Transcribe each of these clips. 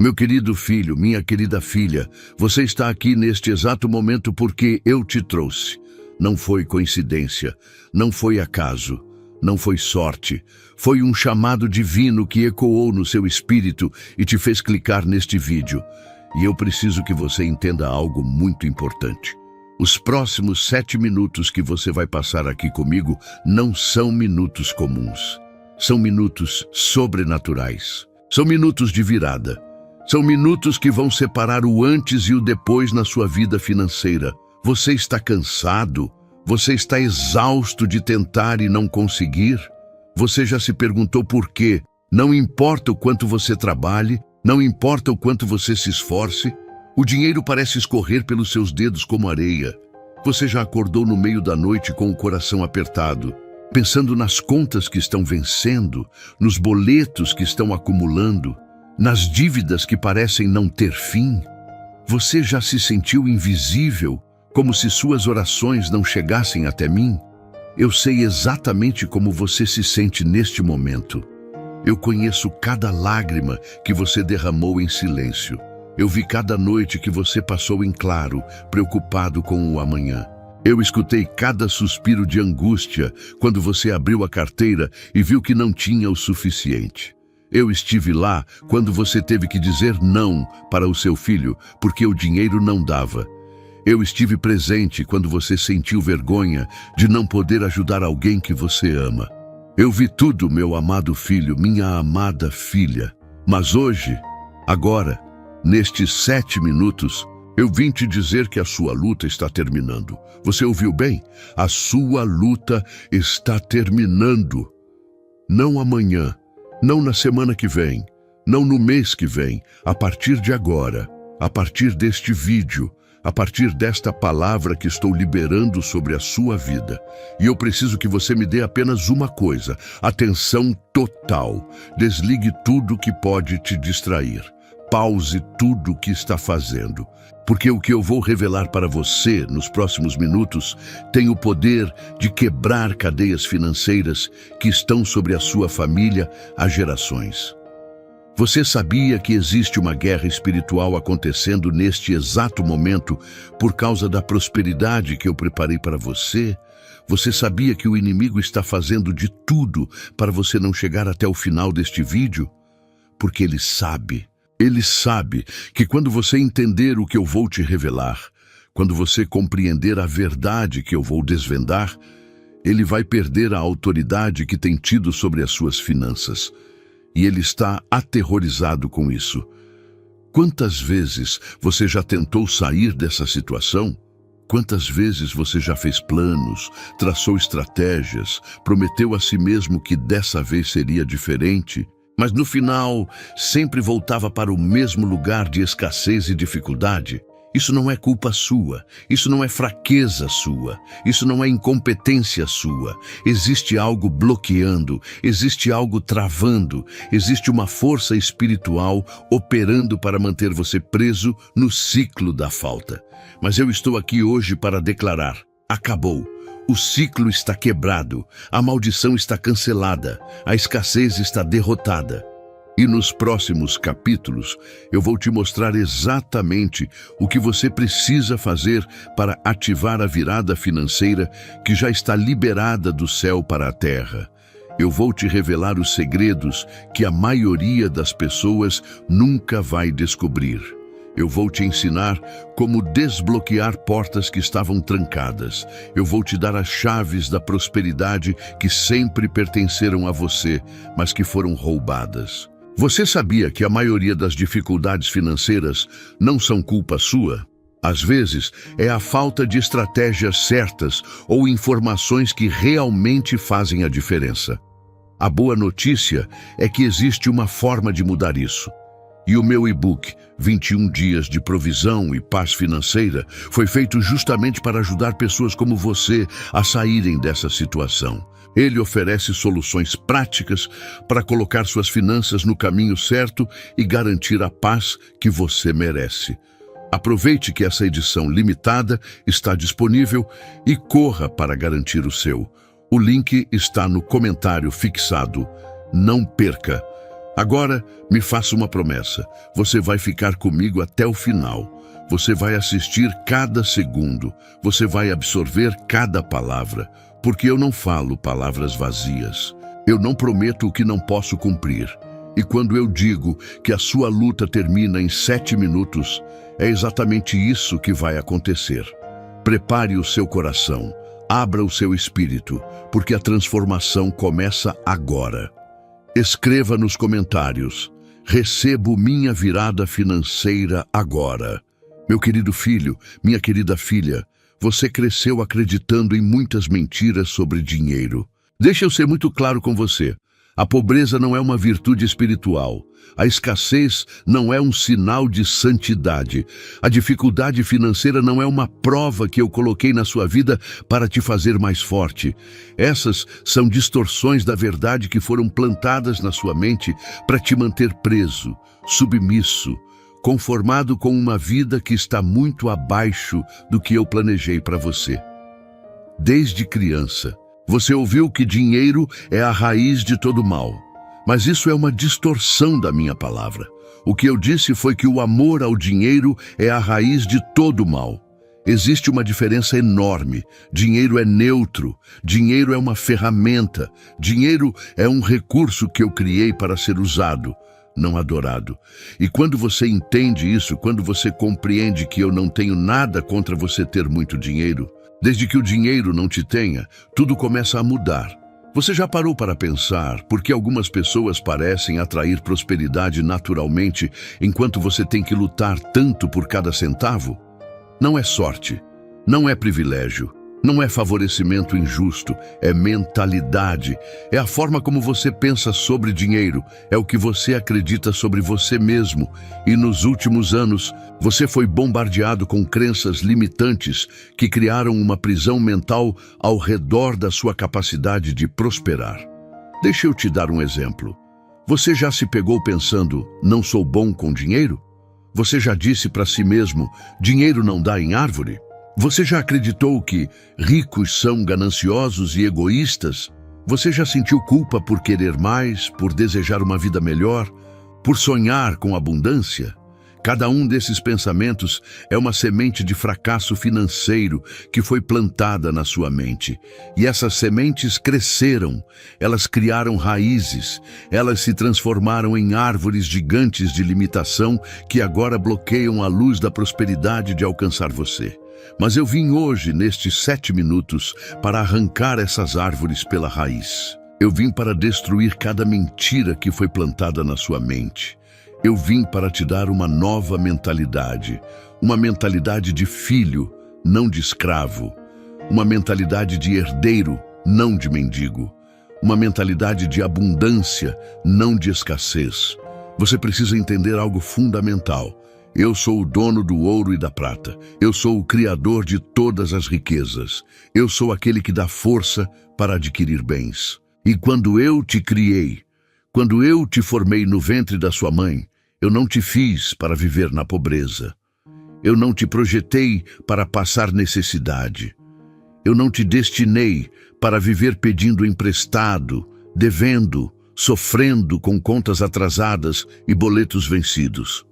Meu querido filho, minha querida filha, você está aqui neste exato momento porque eu te trouxe. Não foi coincidência, não foi acaso, não foi sorte. Foi um chamado divino que ecoou no seu espírito e te fez clicar neste vídeo. E eu preciso que você entenda algo muito importante. Os próximos 7 minutos que você vai passar aqui comigo não são minutos comuns. São minutos sobrenaturais. São minutos de virada. São minutos que vão separar o antes e o depois na sua vida financeira. Você está cansado? Você está exausto de tentar e não conseguir? Você já se perguntou por quê? Não importa o quanto você trabalhe, não importa o quanto você se esforce, o dinheiro parece escorrer pelos seus dedos como areia. Você já acordou no meio da noite com o coração apertado, pensando nas contas que estão vencendo, nos boletos que estão acumulando, nas dívidas que parecem não ter fim? Você já se sentiu invisível, como se suas orações não chegassem até mim? Eu sei exatamente como você se sente neste momento. Eu conheço cada lágrima que você derramou em silêncio. Eu vi cada noite que você passou em claro, preocupado com o amanhã. Eu escutei cada suspiro de angústia quando você abriu a carteira e viu que não tinha o suficiente. Eu estive lá quando você teve que dizer não para o seu filho porque o dinheiro não dava. Eu estive presente quando você sentiu vergonha de não poder ajudar alguém que você ama. Eu vi tudo, meu amado filho, minha amada filha. Mas hoje, agora, nestes 7 minutos, eu vim te dizer que a sua luta está terminando. Você ouviu bem? A sua luta está terminando. Não amanhã, não na semana que vem, não no mês que vem. A partir de agora, a partir deste vídeo, a partir desta palavra que estou liberando sobre a sua vida. E eu preciso que você me dê apenas uma coisa: atenção total. Desligue tudo que pode te distrair. Pause tudo o que está fazendo. Porque o que eu vou revelar para você nos próximos minutos tem o poder de quebrar cadeias financeiras que estão sobre a sua família há gerações. Você sabia que existe uma guerra espiritual acontecendo neste exato momento por causa da prosperidade que eu preparei para você? Você sabia que o inimigo está fazendo de tudo para você não chegar até o final deste vídeo? Porque ele sabe que quando você entender o que eu vou te revelar, quando você compreender a verdade que eu vou desvendar, ele vai perder a autoridade que tem tido sobre as suas finanças. E ele está aterrorizado com isso. Quantas vezes você já tentou sair dessa situação? Quantas vezes você já fez planos, traçou estratégias, prometeu a si mesmo que dessa vez seria diferente, mas no final sempre voltava para o mesmo lugar de escassez e dificuldade? Isso não é culpa sua, isso não é fraqueza sua, isso não é incompetência sua. Existe algo bloqueando, existe algo travando, existe uma força espiritual operando para manter você preso no ciclo da falta. Mas eu estou aqui hoje para declarar: acabou. O ciclo está quebrado, a maldição está cancelada, a escassez está derrotada. E nos próximos capítulos, eu vou te mostrar exatamente o que você precisa fazer para ativar a virada financeira que já está liberada do céu para a terra. Eu vou te revelar os segredos que a maioria das pessoas nunca vai descobrir. Eu vou te ensinar como desbloquear portas que estavam trancadas. Eu vou te dar as chaves da prosperidade que sempre pertenceram a você, mas que foram roubadas. Você sabia que a maioria das dificuldades financeiras não são culpa sua? Às vezes, é a falta de estratégias certas ou informações que realmente fazem a diferença. A boa notícia é que existe uma forma de mudar isso. E o meu e-book, 21 Dias de Provisão e Paz Financeira, foi feito justamente para ajudar pessoas como você a saírem dessa situação. Ele oferece soluções práticas para colocar suas finanças no caminho certo e garantir a paz que você merece. Aproveite que essa edição limitada está disponível e corra para garantir o seu. O link está no comentário fixado. Não perca! Agora, me faça uma promessa. Você vai ficar comigo até o final. Você vai assistir cada segundo. Você vai absorver cada palavra. Porque eu não falo palavras vazias. Eu não prometo o que não posso cumprir. E quando eu digo que a sua luta termina em 7 minutos, é exatamente isso que vai acontecer. Prepare o seu coração. Abra o seu espírito, porque a transformação começa agora. Escreva nos comentários: recebo minha virada financeira agora. Meu querido filho, minha querida filha, você cresceu acreditando em muitas mentiras sobre dinheiro. Deixa eu ser muito claro com você. A pobreza não é uma virtude espiritual. A escassez não é um sinal de santidade. A dificuldade financeira não é uma prova que eu coloquei na sua vida para te fazer mais forte. Essas são distorções da verdade que foram plantadas na sua mente para te manter preso, submisso, conformado com uma vida que está muito abaixo do que eu planejei para você. Desde criança, você ouviu que dinheiro é a raiz de todo mal. Mas isso é uma distorção da minha palavra. O que eu disse foi que o amor ao dinheiro é a raiz de todo mal. Existe uma diferença enorme. Dinheiro é neutro. Dinheiro é uma ferramenta. Dinheiro é um recurso que eu criei para ser usado, não adorado. E quando você entende isso, quando você compreende que eu não tenho nada contra você ter muito dinheiro, desde que o dinheiro não te tenha, tudo começa a mudar. Você já parou para pensar por que algumas pessoas parecem atrair prosperidade naturalmente, enquanto você tem que lutar tanto por cada centavo? Não é sorte, não é privilégio, não é favorecimento injusto, é mentalidade, é a forma como você pensa sobre dinheiro, é o que você acredita sobre você mesmo. E nos últimos anos, você foi bombardeado com crenças limitantes que criaram uma prisão mental ao redor da sua capacidade de prosperar. Deixa eu te dar um exemplo. Você já se pegou pensando, não sou bom com dinheiro? Você já disse para si mesmo, dinheiro não dá em árvore? Você já acreditou que ricos são gananciosos e egoístas? Você já sentiu culpa por querer mais, por desejar uma vida melhor, por sonhar com abundância? Cada um desses pensamentos é uma semente de fracasso financeiro que foi plantada na sua mente. E essas sementes cresceram, elas criaram raízes, elas se transformaram em árvores gigantes de limitação que agora bloqueiam a luz da prosperidade de alcançar você. Mas eu vim hoje, nestes 7 minutos, para arrancar essas árvores pela raiz. Eu vim para destruir cada mentira que foi plantada na sua mente. Eu vim para te dar uma nova mentalidade, uma mentalidade de filho, não de escravo, uma mentalidade de herdeiro, não de mendigo, uma mentalidade de abundância, não de escassez. Você precisa entender algo fundamental. Eu sou o dono do ouro e da prata. Eu sou o criador de todas as riquezas. Eu sou aquele que dá força para adquirir bens. E quando eu te criei, quando eu te formei no ventre da sua mãe, eu não te fiz para viver na pobreza. Eu não te projetei para passar necessidade. Eu não te destinei para viver pedindo emprestado, devendo, sofrendo com contas atrasadas e boletos vencidos.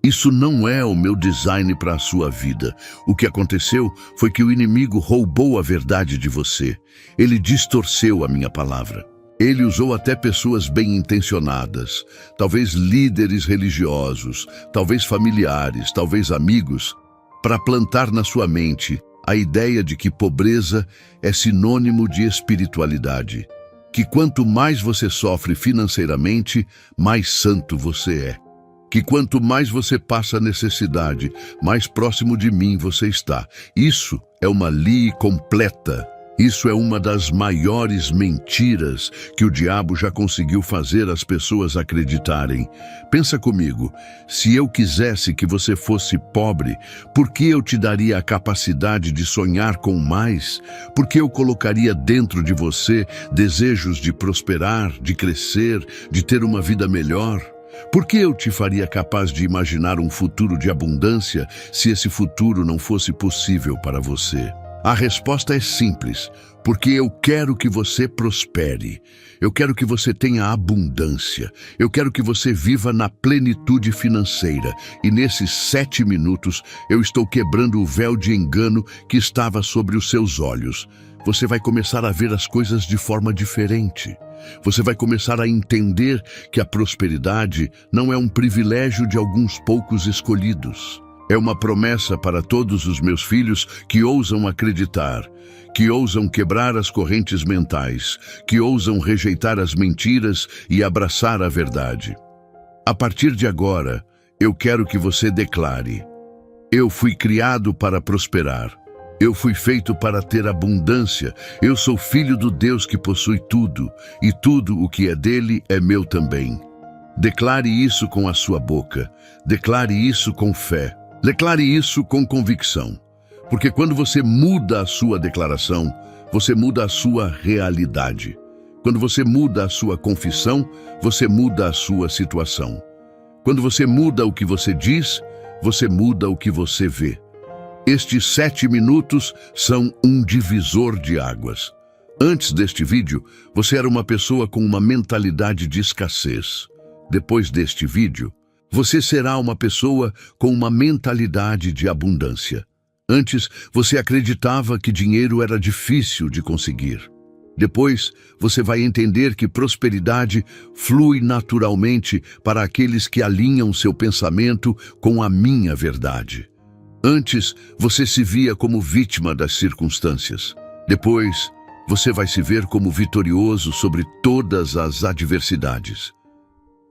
Isso não é o meu design para a sua vida. O que aconteceu foi que o inimigo roubou a verdade de você. Ele distorceu a minha palavra. Ele usou até pessoas bem-intencionadas, talvez líderes religiosos, talvez familiares, talvez amigos, para plantar na sua mente a ideia de que pobreza é sinônimo de espiritualidade, que quanto mais você sofre financeiramente, mais santo você é, que quanto mais você passa necessidade, mais próximo de mim você está. Isso é uma lie completa. Isso é uma das maiores mentiras que o diabo já conseguiu fazer as pessoas acreditarem. Pensa comigo, se eu quisesse que você fosse pobre, por que eu te daria a capacidade de sonhar com mais? Por que eu colocaria dentro de você desejos de prosperar, de crescer, de ter uma vida melhor? Por que eu te faria capaz de imaginar um futuro de abundância se esse futuro não fosse possível para você? A resposta é simples, porque eu quero que você prospere. Eu quero que você tenha abundância. Eu quero que você viva na plenitude financeira. E nesses 7 minutos, eu estou quebrando o véu de engano que estava sobre os seus olhos. Você vai começar a ver as coisas de forma diferente. Você vai começar a entender que a prosperidade não é um privilégio de alguns poucos escolhidos. É uma promessa para todos os meus filhos que ousam acreditar, que ousam quebrar as correntes mentais, que ousam rejeitar as mentiras e abraçar a verdade. A partir de agora, eu quero que você declare: eu fui criado para prosperar. Eu fui feito para ter abundância. Eu sou filho do Deus que possui tudo, e tudo o que é dele é meu também. Declare isso com a sua boca. Declare isso com fé. Declare isso com convicção. Porque quando você muda a sua declaração, você muda a sua realidade. Quando você muda a sua confissão, você muda a sua situação. Quando você muda o que você diz, você muda o que você vê. Estes 7 minutos são um divisor de águas. Antes deste vídeo, você era uma pessoa com uma mentalidade de escassez. Depois deste vídeo, você será uma pessoa com uma mentalidade de abundância. Antes, você acreditava que dinheiro era difícil de conseguir. Depois, você vai entender que prosperidade flui naturalmente para aqueles que alinham seu pensamento com a minha verdade. Antes, você se via como vítima das circunstâncias. Depois, você vai se ver como vitorioso sobre todas as adversidades.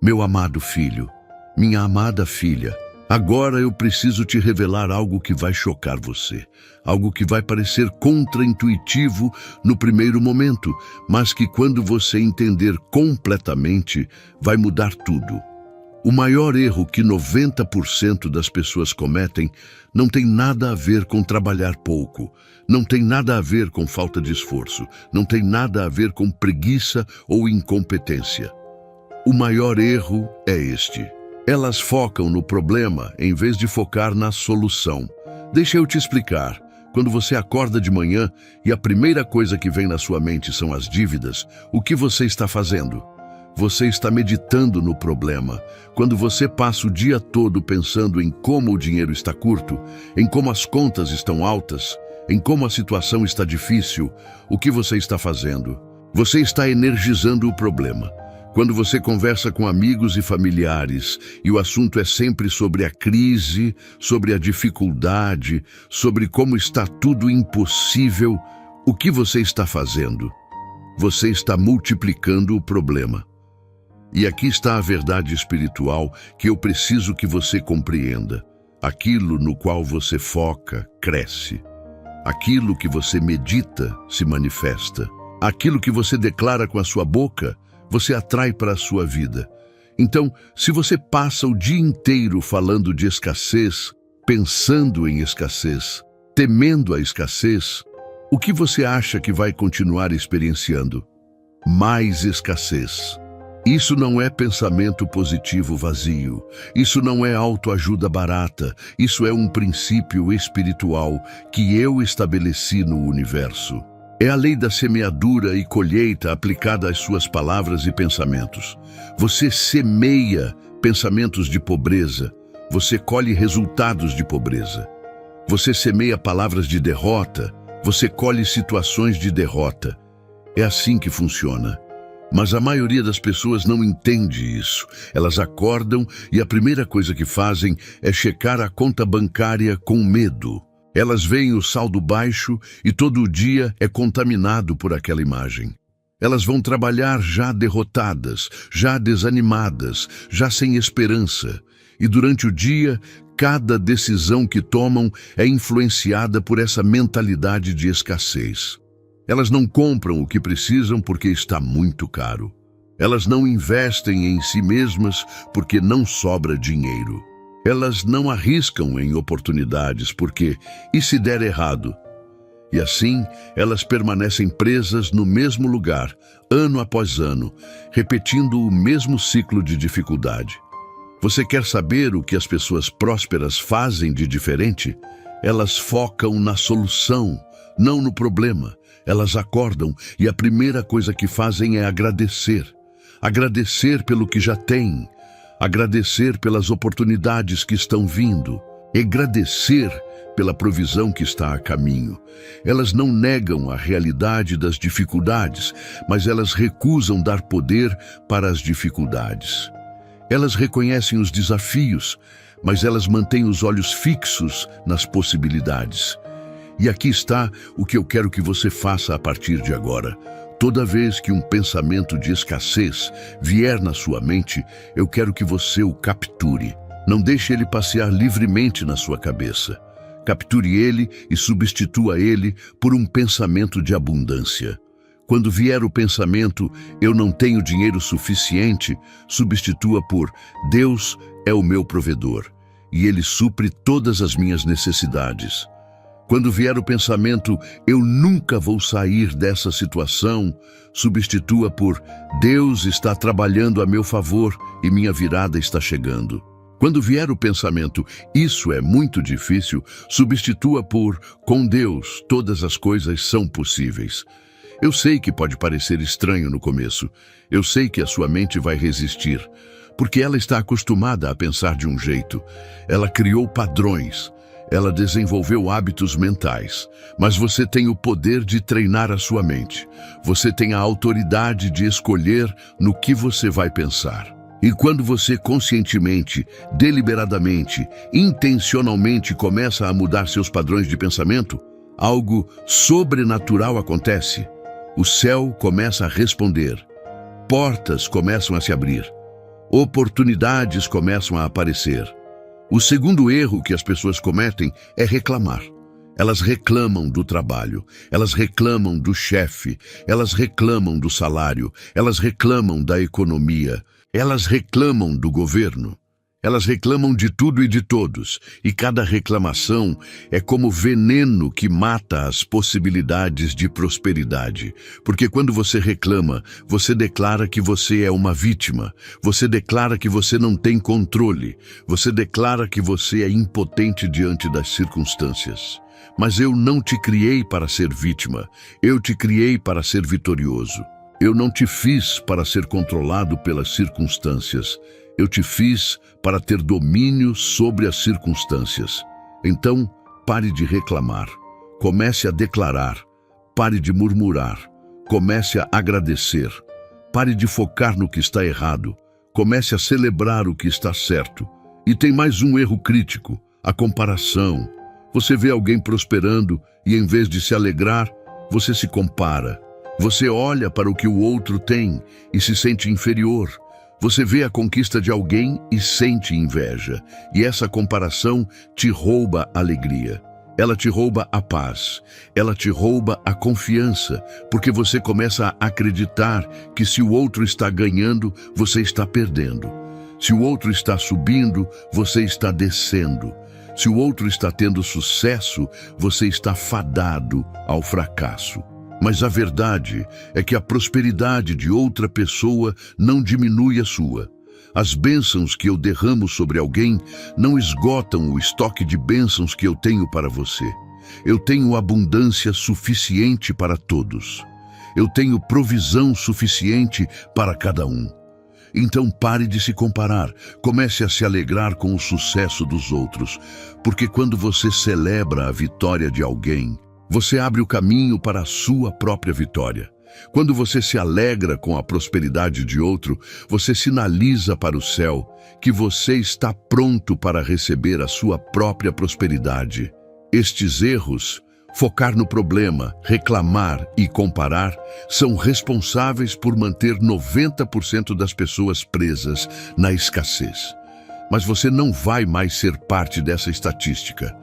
Meu amado filho, minha amada filha, agora eu preciso te revelar algo que vai chocar você. Algo que vai parecer contraintuitivo no primeiro momento, mas que quando você entender completamente, vai mudar tudo. O maior erro que 90% das pessoas cometem não tem nada a ver com trabalhar pouco, não tem nada a ver com falta de esforço, não tem nada a ver com preguiça ou incompetência. O maior erro é este. Elas focam no problema em vez de focar na solução. Deixa eu te explicar. Quando você acorda de manhã e a primeira coisa que vem na sua mente são as dívidas, o que você está fazendo? Você está meditando no problema. Quando você passa o dia todo pensando em como o dinheiro está curto, em como as contas estão altas, em como a situação está difícil, o que você está fazendo? Você está energizando o problema. Quando você conversa com amigos e familiares e o assunto é sempre sobre a crise, sobre a dificuldade, sobre como está tudo impossível, o que você está fazendo? Você está multiplicando o problema. E aqui está a verdade espiritual que eu preciso que você compreenda. Aquilo no qual você foca, cresce. Aquilo que você medita, se manifesta. Aquilo que você declara com a sua boca, você atrai para a sua vida. Então, se você passa o dia inteiro falando de escassez, pensando em escassez, temendo a escassez, o que você acha que vai continuar experienciando? Mais escassez. Isso não é pensamento positivo vazio. Isso não é autoajuda barata. Isso é um princípio espiritual que eu estabeleci no universo. É a lei da semeadura e colheita aplicada às suas palavras e pensamentos. Você semeia pensamentos de pobreza, você colhe resultados de pobreza. Você semeia palavras de derrota, você colhe situações de derrota. É assim que funciona. Mas a maioria das pessoas não entende isso. Elas acordam e a primeira coisa que fazem é checar a conta bancária com medo. Elas veem o saldo baixo e todo o dia é contaminado por aquela imagem. Elas vão trabalhar já derrotadas, já desanimadas, já sem esperança. E durante o dia, cada decisão que tomam é influenciada por essa mentalidade de escassez. Elas não compram o que precisam porque está muito caro. Elas não investem em si mesmas porque não sobra dinheiro. Elas não arriscam em oportunidades porque, e se der errado? E assim, elas permanecem presas no mesmo lugar, ano após ano, repetindo o mesmo ciclo de dificuldade. Você quer saber o que as pessoas prósperas fazem de diferente? Elas focam na solução, não no problema. Elas acordam e a primeira coisa que fazem é agradecer. Agradecer pelo que já têm. Agradecer pelas oportunidades que estão vindo. Agradecer pela provisão que está a caminho. Elas não negam a realidade das dificuldades, mas elas recusam dar poder para as dificuldades. Elas reconhecem os desafios, mas elas mantêm os olhos fixos nas possibilidades. E aqui está o que eu quero que você faça a partir de agora. Toda vez que um pensamento de escassez vier na sua mente, eu quero que você o capture. Não deixe ele passear livremente na sua cabeça. Capture ele e substitua ele por um pensamento de abundância. Quando vier o pensamento, eu não tenho dinheiro suficiente, substitua por Deus é o meu provedor e Ele supre todas as minhas necessidades. Quando vier o pensamento, eu nunca vou sair dessa situação, substitua por Deus está trabalhando a meu favor e minha virada está chegando. Quando vier o pensamento, isso é muito difícil, substitua por com Deus todas as coisas são possíveis. Eu sei que pode parecer estranho no começo. Eu sei que a sua mente vai resistir, porque ela está acostumada a pensar de um jeito. Ela criou padrões. Ela desenvolveu hábitos mentais, mas você tem o poder de treinar a sua mente. Você tem a autoridade de escolher no que você vai pensar. E quando você conscientemente, deliberadamente, intencionalmente começa a mudar seus padrões de pensamento, algo sobrenatural acontece. O céu começa a responder. Portas começam a se abrir. Oportunidades começam a aparecer. O segundo erro que as pessoas cometem é reclamar. Elas reclamam do trabalho, elas reclamam do chefe, elas reclamam do salário, elas reclamam da economia, elas reclamam do governo. Elas reclamam de tudo e de todos, e cada reclamação é como veneno que mata as possibilidades de prosperidade. Porque quando você reclama, você declara que você é uma vítima, você declara que você não tem controle, você declara que você é impotente diante das circunstâncias. Mas eu não te criei para ser vítima, eu te criei para ser vitorioso. Eu não te fiz para ser controlado pelas circunstâncias. Eu te fiz para ter domínio sobre as circunstâncias. Então, pare de reclamar. Comece a declarar. Pare de murmurar. Comece a agradecer. Pare de focar no que está errado. Comece a celebrar o que está certo. E tem mais um erro crítico, a comparação. Você vê alguém prosperando e, em vez de se alegrar, você se compara. Você olha para o que o outro tem e se sente inferior. Você vê a conquista de alguém e sente inveja. E essa comparação te rouba a alegria. Ela te rouba a paz. Ela te rouba a confiança, porque você começa a acreditar que se o outro está ganhando, você está perdendo. Se o outro está subindo, você está descendo. Se o outro está tendo sucesso, você está fadado ao fracasso. Mas a verdade é que a prosperidade de outra pessoa não diminui a sua. As bênçãos que eu derramo sobre alguém não esgotam o estoque de bênçãos que eu tenho para você. Eu tenho abundância suficiente para todos. Eu tenho provisão suficiente para cada um. Então pare de se comparar, comece a se alegrar com o sucesso dos outros, porque quando você celebra a vitória de alguém, você abre o caminho para a sua própria vitória. Quando você se alegra com a prosperidade de outro, você sinaliza para o céu que você está pronto para receber a sua própria prosperidade. Estes erros, focar no problema, reclamar e comparar, são responsáveis por manter 90% das pessoas presas na escassez. Mas você não vai mais ser parte dessa estatística.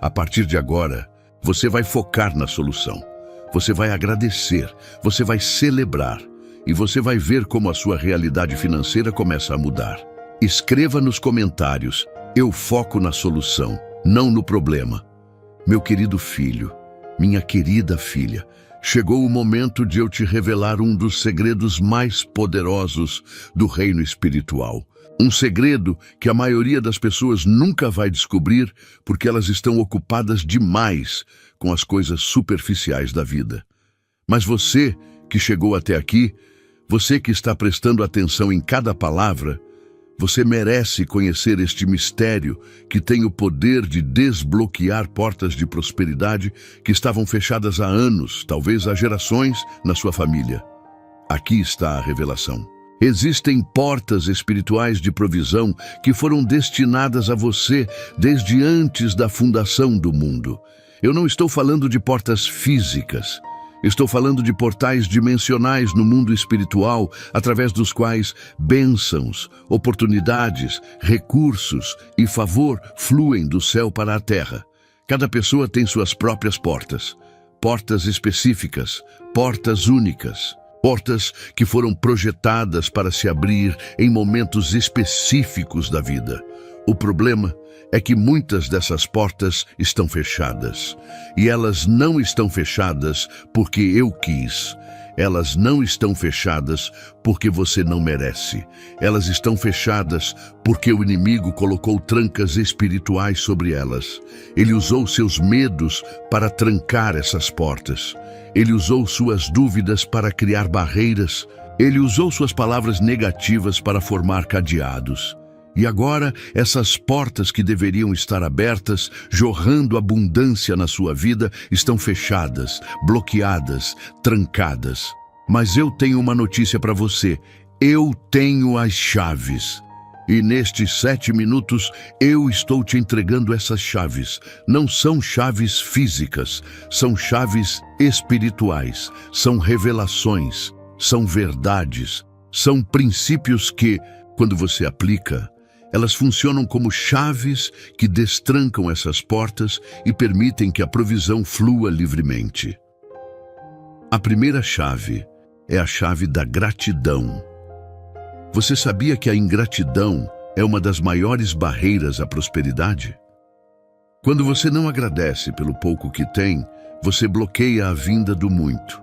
A partir de agora, você vai focar na solução, você vai agradecer, você vai celebrar e você vai ver como a sua realidade financeira começa a mudar. Escreva nos comentários, eu foco na solução, não no problema. Meu querido filho, minha querida filha, chegou o momento de eu te revelar um dos segredos mais poderosos do reino espiritual. Um segredo que a maioria das pessoas nunca vai descobrir porque elas estão ocupadas demais com as coisas superficiais da vida. Mas você que chegou até aqui, você que está prestando atenção em cada palavra, você merece conhecer este mistério que tem o poder de desbloquear portas de prosperidade que estavam fechadas há anos, talvez há gerações, na sua família. Aqui está a revelação. Existem portas espirituais de provisão que foram destinadas a você desde antes da fundação do mundo. Eu não estou falando de portas físicas. Estou falando de portais dimensionais no mundo espiritual, através dos quais bênçãos, oportunidades, recursos e favor fluem do céu para a terra. Cada pessoa tem suas próprias portas. Portas específicas, portas únicas. Portas que foram projetadas para se abrir em momentos específicos da vida. O problema é que muitas dessas portas estão fechadas. E elas não estão fechadas porque eu quis. Elas não estão fechadas porque você não merece. Elas estão fechadas porque o inimigo colocou trancas espirituais sobre elas. Ele usou seus medos para trancar essas portas. Ele usou suas dúvidas para criar barreiras. Ele usou suas palavras negativas para formar cadeados. E agora, essas portas que deveriam estar abertas, jorrando abundância na sua vida, estão fechadas, bloqueadas, trancadas. Mas eu tenho uma notícia para você. Eu tenho as chaves. E nestes 7 minutos, eu estou te entregando essas chaves. Não são chaves físicas, são chaves espirituais, são revelações, são verdades, são princípios que, quando você aplica, elas funcionam como chaves que destrancam essas portas e permitem que a provisão flua livremente. A primeira chave é a chave da gratidão. Você sabia que a ingratidão é uma das maiores barreiras à prosperidade? Quando você não agradece pelo pouco que tem, você bloqueia a vinda do muito.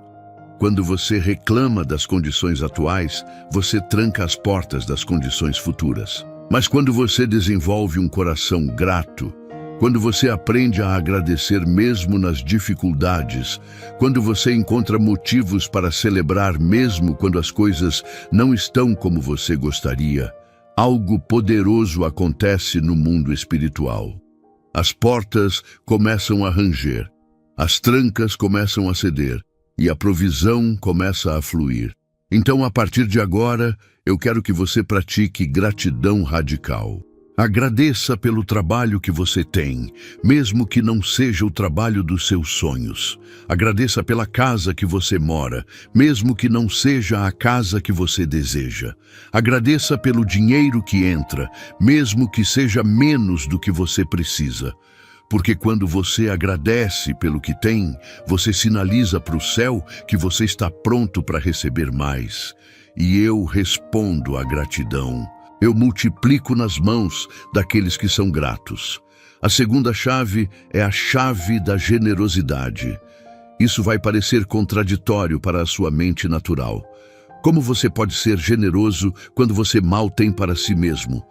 Quando você reclama das condições atuais, você tranca as portas das condições futuras. Mas quando você desenvolve um coração grato, quando você aprende a agradecer mesmo nas dificuldades, quando você encontra motivos para celebrar mesmo quando as coisas não estão como você gostaria, algo poderoso acontece no mundo espiritual. As portas começam a ranger, as trancas começam a ceder e a provisão começa a fluir. Então, a partir de agora, eu quero que você pratique gratidão radical. Agradeça pelo trabalho que você tem, mesmo que não seja o trabalho dos seus sonhos. Agradeça pela casa que você mora, mesmo que não seja a casa que você deseja. Agradeça pelo dinheiro que entra, mesmo que seja menos do que você precisa. Porque quando você agradece pelo que tem, você sinaliza para o céu que você está pronto para receber mais. E eu respondo à gratidão. Eu multiplico nas mãos daqueles que são gratos. A segunda chave é a chave da generosidade. Isso vai parecer contraditório para a sua mente natural. Como você pode ser generoso quando você mal tem para si mesmo?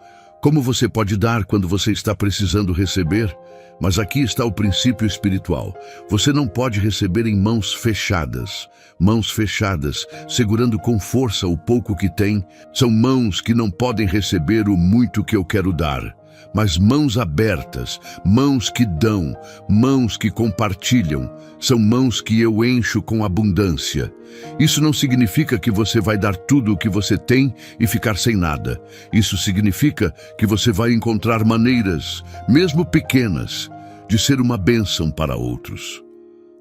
Como você pode dar quando você está precisando receber? Mas aqui está o princípio espiritual. Você não pode receber em mãos fechadas. Mãos fechadas, segurando com força o pouco que tem, são mãos que não podem receber o muito que eu quero dar. Mas mãos abertas, mãos que dão, mãos que compartilham, são mãos que eu encho com abundância. Isso não significa que você vai dar tudo o que você tem e ficar sem nada. Isso significa que você vai encontrar maneiras, mesmo pequenas, de ser uma bênção para outros.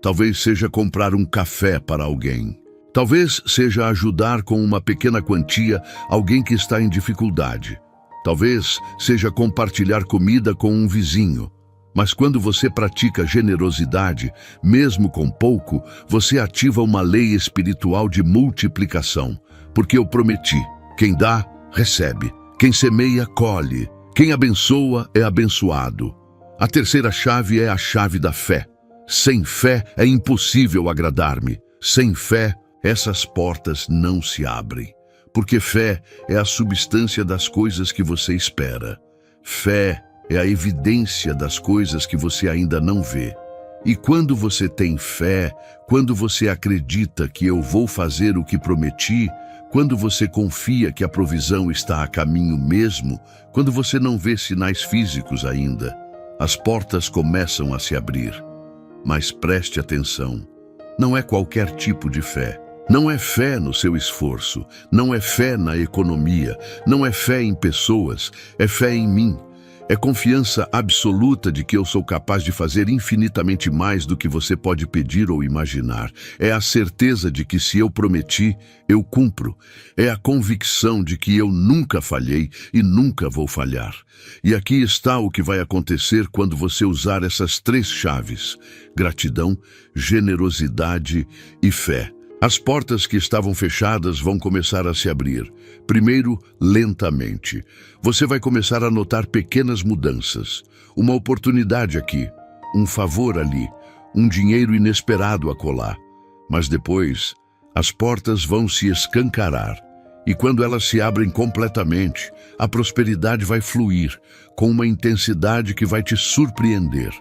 Talvez seja comprar um café para alguém. Talvez seja ajudar com uma pequena quantia alguém que está em dificuldade. Talvez seja compartilhar comida com um vizinho. Mas quando você pratica generosidade, mesmo com pouco, você ativa uma lei espiritual de multiplicação. Porque eu prometi, quem dá, recebe. Quem semeia, colhe. Quem abençoa, é abençoado. A terceira chave é a chave da fé. Sem fé é impossível agradar-me. Sem fé, essas portas não se abrem. Porque fé é a substância das coisas que você espera. Fé é a evidência das coisas que você ainda não vê. E quando você tem fé, quando você acredita que eu vou fazer o que prometi, quando você confia que a provisão está a caminho mesmo, quando você não vê sinais físicos ainda, as portas começam a se abrir. Mas preste atenção, não é qualquer tipo de fé. Não é fé no seu esforço, não é fé na economia, não é fé em pessoas, é fé em mim. É confiança absoluta de que eu sou capaz de fazer infinitamente mais do que você pode pedir ou imaginar. É a certeza de que se eu prometi, eu cumpro. É a convicção de que eu nunca falhei e nunca vou falhar. E aqui está o que vai acontecer quando você usar essas 3 chaves: gratidão, generosidade e fé. As portas que estavam fechadas vão começar a se abrir. Primeiro, lentamente. Você vai começar a notar pequenas mudanças. Uma oportunidade aqui, um favor ali, um dinheiro inesperado acolá. Mas depois, as portas vão se escancarar. E quando elas se abrem completamente, a prosperidade vai fluir com uma intensidade que vai te surpreender.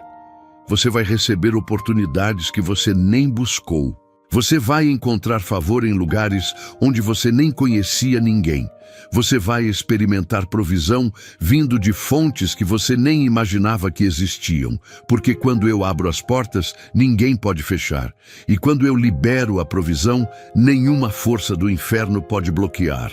Você vai receber oportunidades que você nem buscou. Você vai encontrar favor em lugares onde você nem conhecia ninguém. Você vai experimentar provisão vindo de fontes que você nem imaginava que existiam. Porque quando eu abro as portas, ninguém pode fechar. E quando eu libero a provisão, nenhuma força do inferno pode bloquear.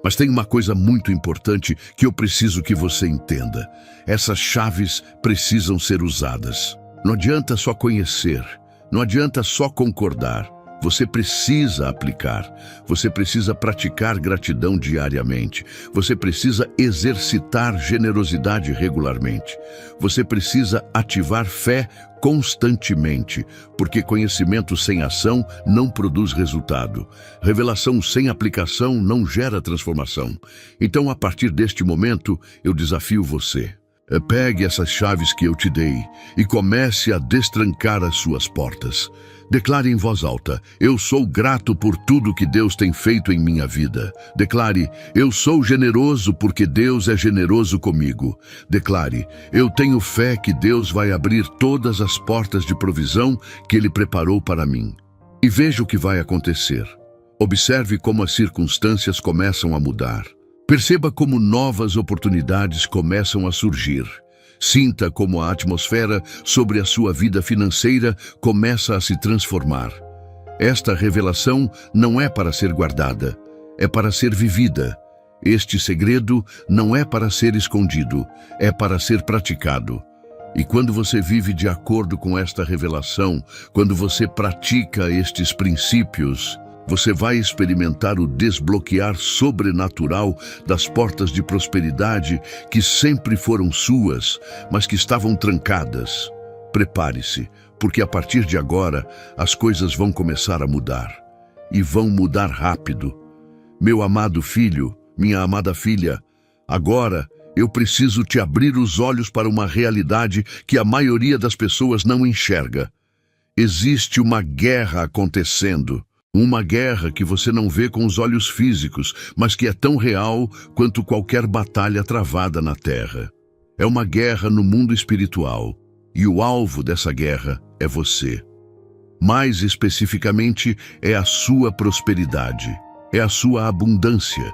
Mas tem uma coisa muito importante que eu preciso que você entenda. Essas chaves precisam ser usadas. Não adianta só conhecer. Não adianta só concordar. Você precisa aplicar, você precisa praticar gratidão diariamente, você precisa exercitar generosidade regularmente, você precisa ativar fé constantemente, porque conhecimento sem ação não produz resultado. Revelação sem aplicação não gera transformação. Então, a partir deste momento, eu desafio você. Pegue essas chaves que eu te dei e comece a destrancar as suas portas. Declare em voz alta: eu sou grato por tudo que Deus tem feito em minha vida. Declare: eu sou generoso porque Deus é generoso comigo. Declare: eu tenho fé que Deus vai abrir todas as portas de provisão que Ele preparou para mim. E veja o que vai acontecer. Observe como as circunstâncias começam a mudar. Perceba como novas oportunidades começam a surgir. Sinta como a atmosfera sobre a sua vida financeira começa a se transformar. Esta revelação não é para ser guardada, é para ser vivida. Este segredo não é para ser escondido, é para ser praticado. E quando você vive de acordo com esta revelação, quando você pratica estes princípios, você vai experimentar o desbloquear sobrenatural das portas de prosperidade que sempre foram suas, mas que estavam trancadas. Prepare-se, porque a partir de agora as coisas vão começar a mudar. E vão mudar rápido. Meu amado filho, minha amada filha, agora eu preciso te abrir os olhos para uma realidade que a maioria das pessoas não enxerga. Existe uma guerra acontecendo. Uma guerra que você não vê com os olhos físicos, mas que é tão real quanto qualquer batalha travada na terra. É uma guerra no mundo espiritual, e o alvo dessa guerra é você. Mais especificamente, é a sua prosperidade, é a sua abundância,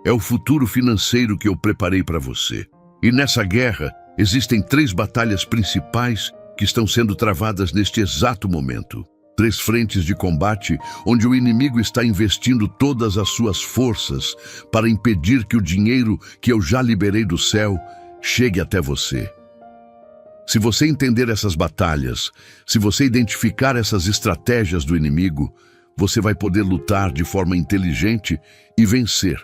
é o futuro financeiro que eu preparei para você. E nessa guerra, existem 3 batalhas principais que estão sendo travadas neste exato momento. 3 frentes de combate onde o inimigo está investindo todas as suas forças para impedir que o dinheiro que eu já liberei do céu chegue até você. Se você entender essas batalhas, se você identificar essas estratégias do inimigo, você vai poder lutar de forma inteligente e vencer.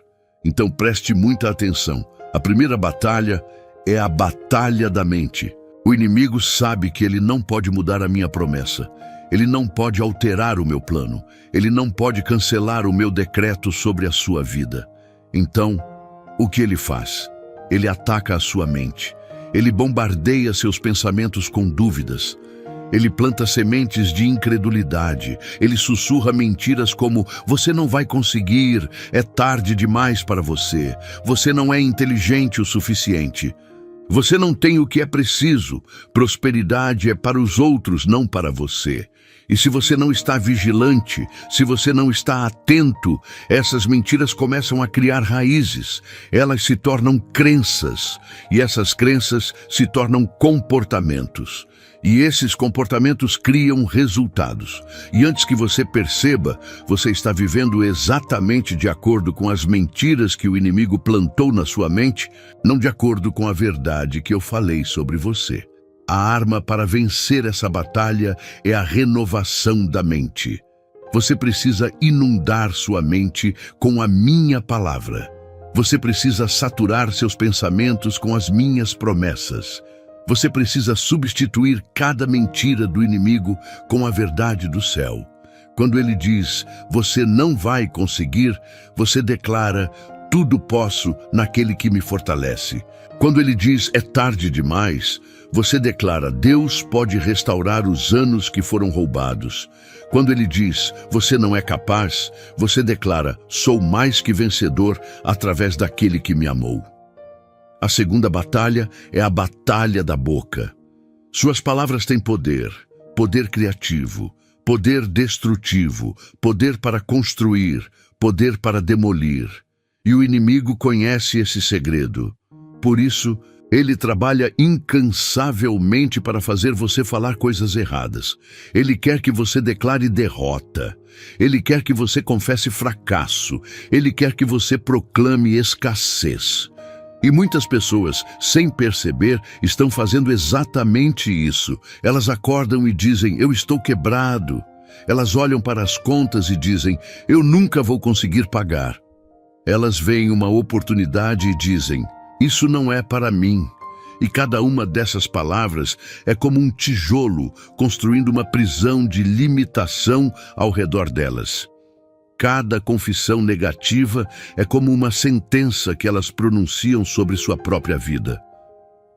Então preste muita atenção. A primeira batalha é a batalha da mente. O inimigo sabe que ele não pode mudar a minha promessa. Ele não pode alterar o meu plano. Ele não pode cancelar o meu decreto sobre a sua vida. Então, o que ele faz? Ele ataca a sua mente. Ele bombardeia seus pensamentos com dúvidas. Ele planta sementes de incredulidade. Ele sussurra mentiras como: você não vai conseguir, é tarde demais para você, você não é inteligente o suficiente, você não tem o que é preciso, prosperidade é para os outros, não para você. E se você não está vigilante, se você não está atento, essas mentiras começam a criar raízes, elas se tornam crenças, e essas crenças se tornam comportamentos. E esses comportamentos criam resultados. E antes que você perceba, você está vivendo exatamente de acordo com as mentiras que o inimigo plantou na sua mente, não de acordo com a verdade que eu falei sobre você. A arma para vencer essa batalha é a renovação da mente. Você precisa inundar sua mente com a minha palavra. Você precisa saturar seus pensamentos com as minhas promessas. Você precisa substituir cada mentira do inimigo com a verdade do céu. Quando ele diz: você não vai conseguir, você declara: tudo posso naquele que me fortalece. Quando ele diz: é tarde demais, você declara: Deus pode restaurar os anos que foram roubados. Quando ele diz: você não é capaz, você declara: sou mais que vencedor através daquele que me amou. A segunda batalha é a batalha da boca. Suas palavras têm poder, poder criativo, poder destrutivo, poder para construir, poder para demolir. E o inimigo conhece esse segredo. Por isso, ele trabalha incansavelmente para fazer você falar coisas erradas. Ele quer que você declare derrota. Ele quer que você confesse fracasso. Ele quer que você proclame escassez. E muitas pessoas, sem perceber, estão fazendo exatamente isso. Elas acordam e dizem: eu estou quebrado. Elas olham para as contas e dizem: eu nunca vou conseguir pagar. Elas veem uma oportunidade e dizem: isso não é para mim. E cada uma dessas palavras é como um tijolo construindo uma prisão de limitação ao redor delas. Cada confissão negativa é como uma sentença que elas pronunciam sobre sua própria vida.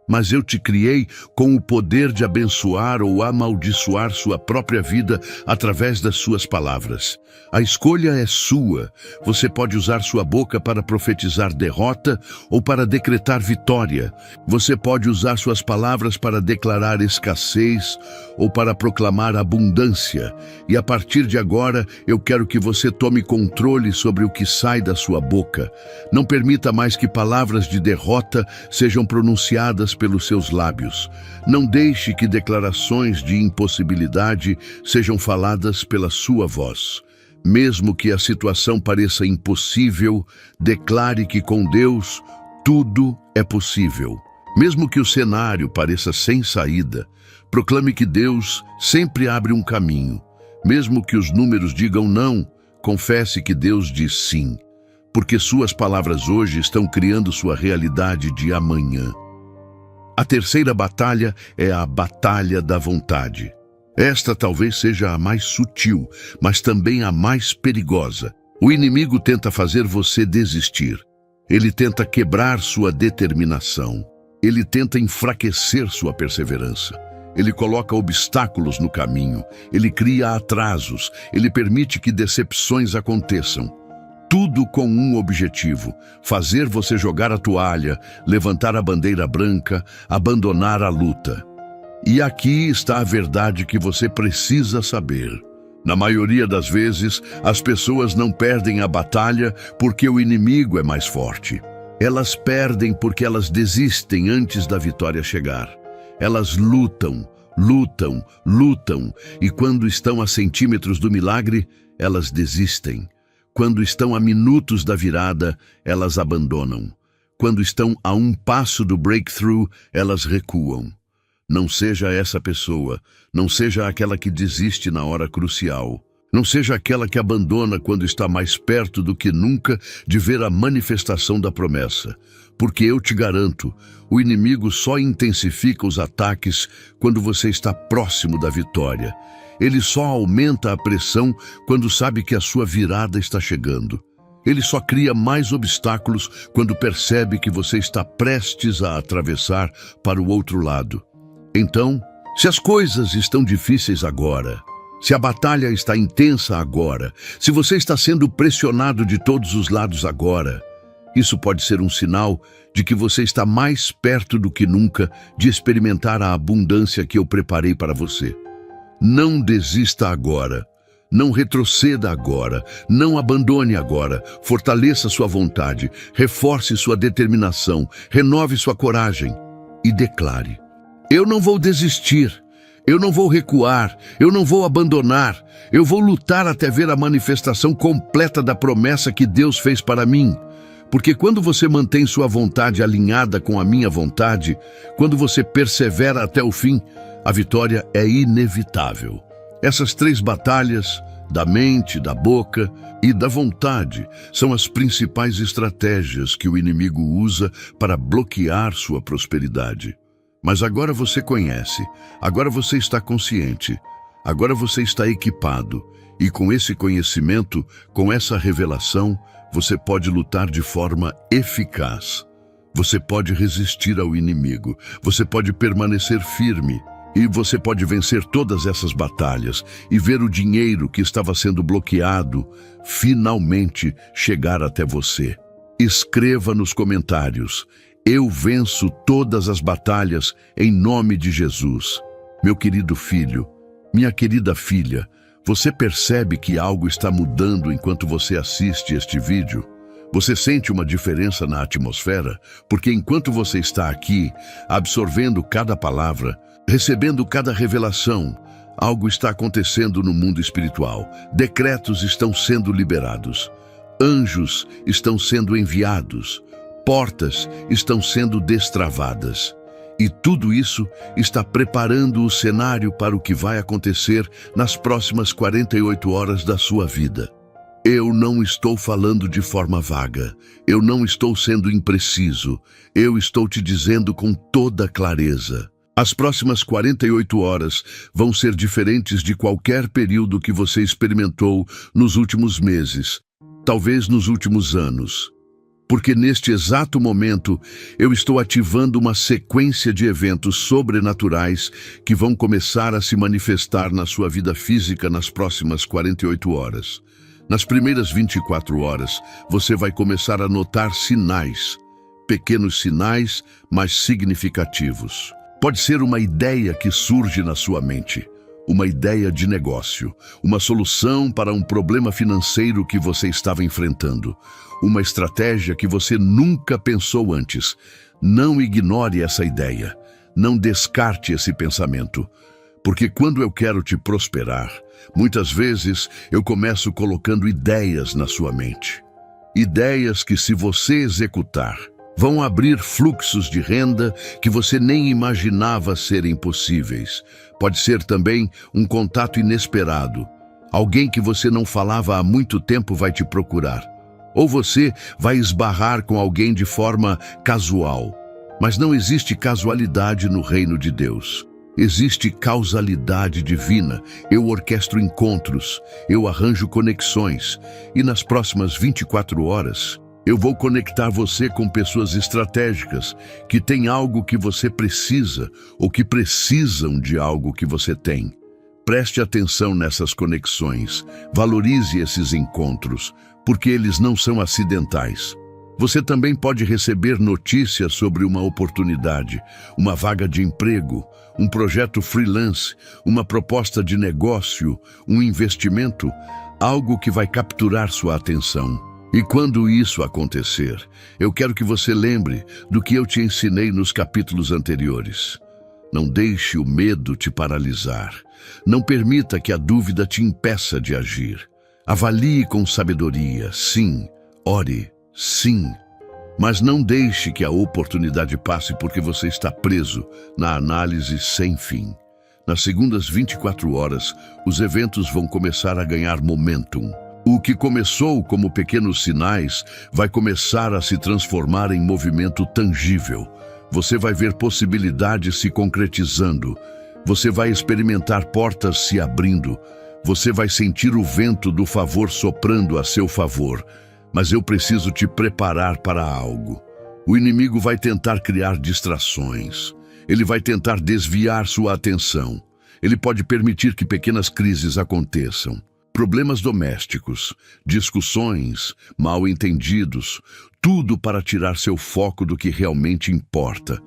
Mas eu te criei com o poder de abençoar ou amaldiçoar sua própria vida através das suas palavras. A escolha é sua. Você pode usar sua boca para profetizar derrota ou para decretar vitória. Você pode usar suas palavras para declarar escassez ou para proclamar abundância. E a partir de agora, eu quero que você tome controle sobre o que sai da sua boca. Não permita mais que palavras de derrota sejam pronunciadas pelos seus lábios. Não deixe que declarações de impossibilidade sejam faladas pela sua voz. Mesmo que a situação pareça impossível, declare que com Deus tudo é possível. Mesmo que o cenário pareça sem saída, proclame que Deus sempre abre um caminho. Mesmo que os números digam não, confesse que Deus diz sim, porque suas palavras hoje estão criando sua realidade de amanhã. A terceira batalha é a batalha da vontade. Esta talvez seja a mais sutil, mas também a mais perigosa. O inimigo tenta fazer você desistir. Ele tenta quebrar sua determinação. Ele tenta enfraquecer sua perseverança. Ele coloca obstáculos no caminho. Ele cria atrasos. Ele permite que decepções aconteçam. Tudo com um objetivo: fazer você jogar a toalha, levantar a bandeira branca, abandonar a luta. E aqui está a verdade que você precisa saber. Na maioria das vezes, as pessoas não perdem a batalha porque o inimigo é mais forte. Elas perdem porque elas desistem antes da vitória chegar. Elas lutam, lutam, lutam, e quando estão a centímetros do milagre, elas desistem. Quando estão a minutos da virada, elas abandonam. Quando estão a um passo do breakthrough, elas recuam. Não seja essa pessoa. Não seja aquela que desiste na hora crucial. Não seja aquela que abandona quando está mais perto do que nunca de ver a manifestação da promessa. Porque eu te garanto, o inimigo só intensifica os ataques quando você está próximo da vitória. Ele só aumenta a pressão quando sabe que a sua virada está chegando. Ele só cria mais obstáculos quando percebe que você está prestes a atravessar para o outro lado. Então, Se as coisas estão difíceis agora, se a batalha está intensa agora, se você está sendo pressionado de todos os lados agora, isso pode ser um sinal de que você está mais perto do que nunca de experimentar a abundância que eu preparei para você. Não desista agora. Não retroceda agora, não abandone agora, fortaleça sua vontade, reforce sua determinação, renove sua coragem e declare: eu não vou desistir, eu não vou recuar, eu não vou abandonar, eu vou lutar até ver a manifestação completa da promessa que Deus fez para mim. Porque quando você mantém sua vontade alinhada com a minha vontade, quando você persevera até o fim, a vitória é inevitável. Essas 3 batalhas, da mente, da boca e da vontade, são as principais estratégias que o inimigo usa para bloquear sua prosperidade. Mas agora você conhece, agora você está consciente, agora você está equipado, e com esse conhecimento, com essa revelação, você pode lutar de forma eficaz. Você pode resistir ao inimigo, você pode permanecer firme, e você pode vencer todas essas batalhas e ver o dinheiro que estava sendo bloqueado finalmente chegar até você. Escreva nos comentários: eu venço todas as batalhas em nome de Jesus. Meu querido filho, minha querida filha, você percebe que algo está mudando enquanto você assiste este vídeo? Você sente uma diferença na atmosfera? Porque enquanto você está aqui, absorvendo cada palavra, recebendo cada revelação, algo está acontecendo no mundo espiritual. Decretos estão sendo liberados. Anjos estão sendo enviados. Portas estão sendo destravadas. E tudo isso está preparando o cenário para o que vai acontecer nas próximas 48 horas da sua vida. Eu não estou falando de forma vaga. Eu não estou sendo impreciso. Eu estou te dizendo com toda clareza. As próximas 48 horas vão ser diferentes de qualquer período que você experimentou nos últimos meses, talvez nos últimos anos. Porque neste exato momento eu estou ativando uma sequência de eventos sobrenaturais que vão começar a se manifestar na sua vida física nas próximas 48 horas. Nas primeiras 24 horas, você vai começar a notar sinais, pequenos sinais, mas significativos. Pode ser uma ideia que surge na sua mente, uma ideia de negócio, uma solução para um problema financeiro que você estava enfrentando, uma estratégia que você nunca pensou antes. Não ignore essa ideia, não descarte esse pensamento, porque quando eu quero te prosperar, muitas vezes eu começo colocando ideias na sua mente. Ideias que, se você executar, vão abrir fluxos de renda que você nem imaginava serem possíveis. Pode ser também um contato inesperado. Alguém que você não falava há muito tempo vai te procurar. Ou você vai esbarrar com alguém de forma casual. Mas não existe casualidade no reino de Deus. Existe causalidade divina. Eu orquestro encontros, eu arranjo conexões. E nas próximas 24 horas... eu vou conectar você com pessoas estratégicas que têm algo que você precisa ou que precisam de algo que você tem. Preste atenção nessas conexões, valorize esses encontros, porque eles não são acidentais. Você também pode receber notícias sobre uma oportunidade, uma vaga de emprego, um projeto freelance, uma proposta de negócio, um investimento, algo que vai capturar sua atenção. E quando isso acontecer, eu quero que você lembre do que eu te ensinei nos capítulos anteriores. Não deixe o medo te paralisar. Não permita que a dúvida te impeça de agir. Avalie com sabedoria, sim. Ore, sim. Mas não deixe que a oportunidade passe porque você está preso na análise sem fim. Nas segundas 24 horas, os eventos vão começar a ganhar momentum. O que começou como pequenos sinais vai começar a se transformar em movimento tangível. Você vai ver possibilidades se concretizando. Você vai experimentar portas se abrindo. Você vai sentir o vento do favor soprando a seu favor. Mas eu preciso te preparar para algo. O inimigo vai tentar criar distrações. Ele vai tentar desviar sua atenção. Ele pode permitir que pequenas crises aconteçam. Problemas domésticos, discussões, mal-entendidos, tudo para tirar seu foco do que realmente importa.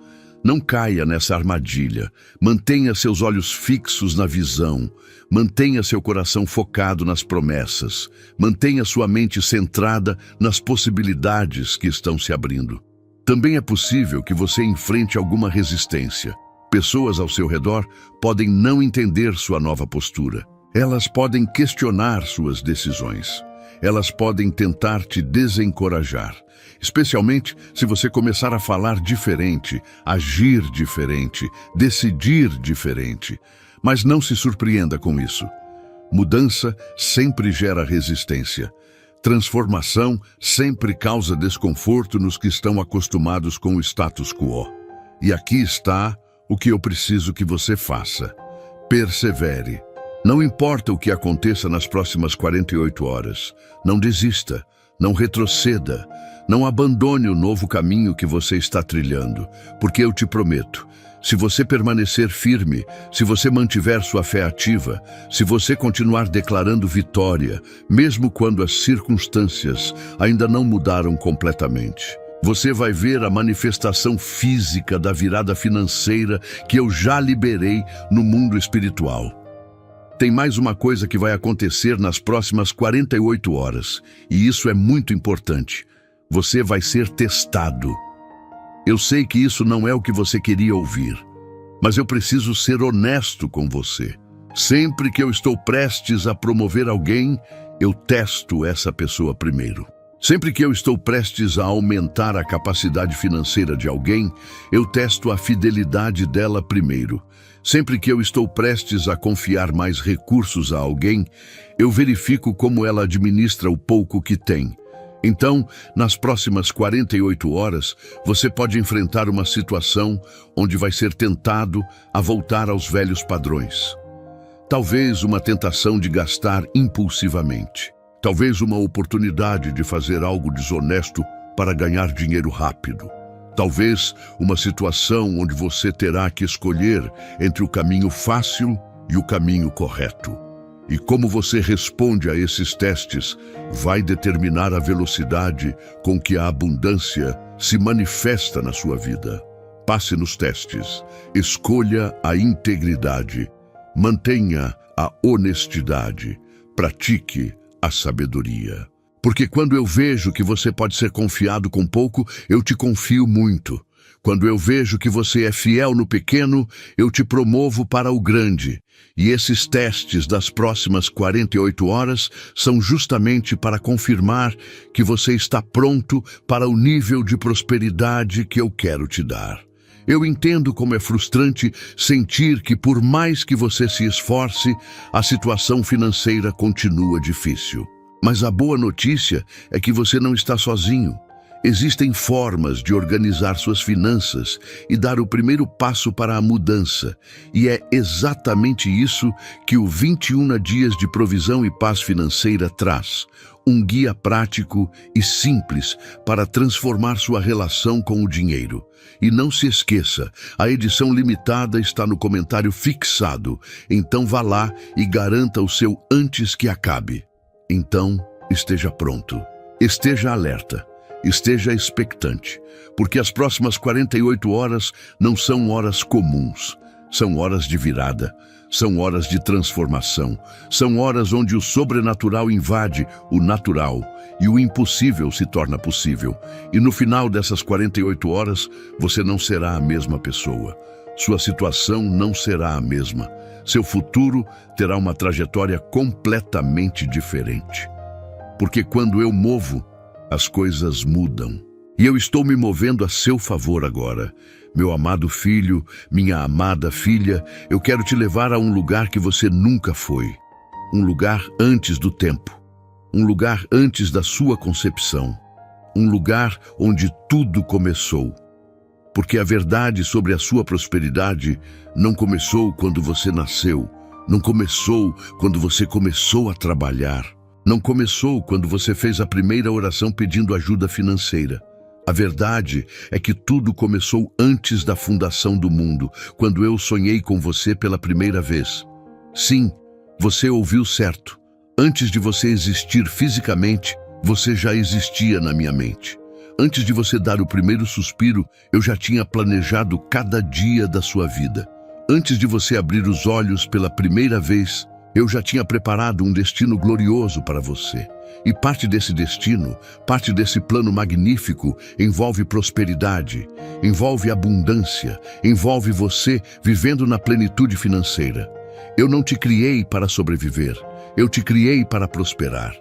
Não caia nessa armadilha. Mantenha seus olhos fixos na visão. Mantenha seu coração focado nas promessas. Mantenha sua mente centrada nas possibilidades que estão se abrindo. Também é possível que você enfrente alguma resistência. Pessoas ao seu redor podem não entender sua nova postura. Elas podem questionar suas decisões. Elas podem tentar te desencorajar, especialmente se você começar a falar diferente, agir diferente, decidir diferente. Mas não se surpreenda com isso. Mudança sempre gera resistência. Transformação sempre causa desconforto nos que estão acostumados com o status quo. E aqui está o que eu preciso que você faça. Persevere. Não importa o que aconteça nas próximas 48 horas. Não desista. Não retroceda. Não abandone o novo caminho que você está trilhando. Porque eu te prometo, se você permanecer firme, se você mantiver sua fé ativa, se você continuar declarando vitória, mesmo quando as circunstâncias ainda não mudaram completamente, você vai ver a manifestação física da virada financeira que eu já liberei no mundo espiritual. Tem mais uma coisa que vai acontecer nas próximas 48 horas, e isso é muito importante. Você vai ser testado. Eu sei que isso não é o que você queria ouvir, mas eu preciso ser honesto com você. Sempre que eu estou prestes a promover alguém, eu testo essa pessoa primeiro. Sempre que eu estou prestes a aumentar a capacidade financeira de alguém, eu testo a fidelidade dela primeiro. Sempre que eu estou prestes a confiar mais recursos a alguém, eu verifico como ela administra o pouco que tem. Então, nas próximas 48 horas, você pode enfrentar uma situação onde vai ser tentado a voltar aos velhos padrões. Talvez uma tentação de gastar impulsivamente. Talvez uma oportunidade de fazer algo desonesto para ganhar dinheiro rápido. Talvez uma situação onde você terá que escolher entre o caminho fácil e o caminho correto. E como você responde a esses testes vai determinar a velocidade com que a abundância se manifesta na sua vida. Passe nos testes, escolha a integridade, mantenha a honestidade, pratique a sabedoria. Porque quando eu vejo que você pode ser confiado com pouco, eu te confio muito. Quando eu vejo que você é fiel no pequeno, eu te promovo para o grande. E esses testes das próximas 48 horas são justamente para confirmar que você está pronto para o nível de prosperidade que eu quero te dar. Eu entendo como é frustrante sentir que, por mais que você se esforce, a situação financeira continua difícil. Mas a boa notícia é que você não está sozinho. Existem formas de organizar suas finanças e dar o primeiro passo para a mudança. E é exatamente isso que o 21 Dias de Provisão e Paz Financeira traz. Um guia prático e simples para transformar sua relação com o dinheiro. E não se esqueça, a edição limitada está no comentário fixado. Então vá lá e garanta o seu antes que acabe. Então, esteja pronto. Esteja alerta. Esteja expectante, porque as próximas 48 horas não são horas comuns, são horas de virada, são horas de transformação, são horas onde o sobrenatural invade o natural e o impossível se torna possível. E no final dessas 48 horas, você não será a mesma pessoa. Sua situação não será a mesma. Seu futuro terá uma trajetória completamente diferente. Porque quando eu movo, as coisas mudam. E eu estou me movendo a seu favor agora. Meu amado filho, minha amada filha, eu quero te levar a um lugar que você nunca foi. Um lugar antes do tempo. Um lugar antes da sua concepção. Um lugar onde tudo começou. Porque a verdade sobre a sua prosperidade não começou quando você nasceu. Não começou quando você começou a trabalhar. Não começou quando você fez a primeira oração pedindo ajuda financeira. A verdade é que tudo começou antes da fundação do mundo, quando eu sonhei com você pela primeira vez. Sim, você ouviu certo. Antes de você existir fisicamente, você já existia na minha mente. Antes de você dar o primeiro suspiro, eu já tinha planejado cada dia da sua vida. Antes de você abrir os olhos pela primeira vez, eu já tinha preparado um destino glorioso para você. E parte desse destino, parte desse plano magnífico, envolve prosperidade, envolve abundância, envolve você vivendo na plenitude financeira. Eu não te criei para sobreviver, eu te criei para prosperar.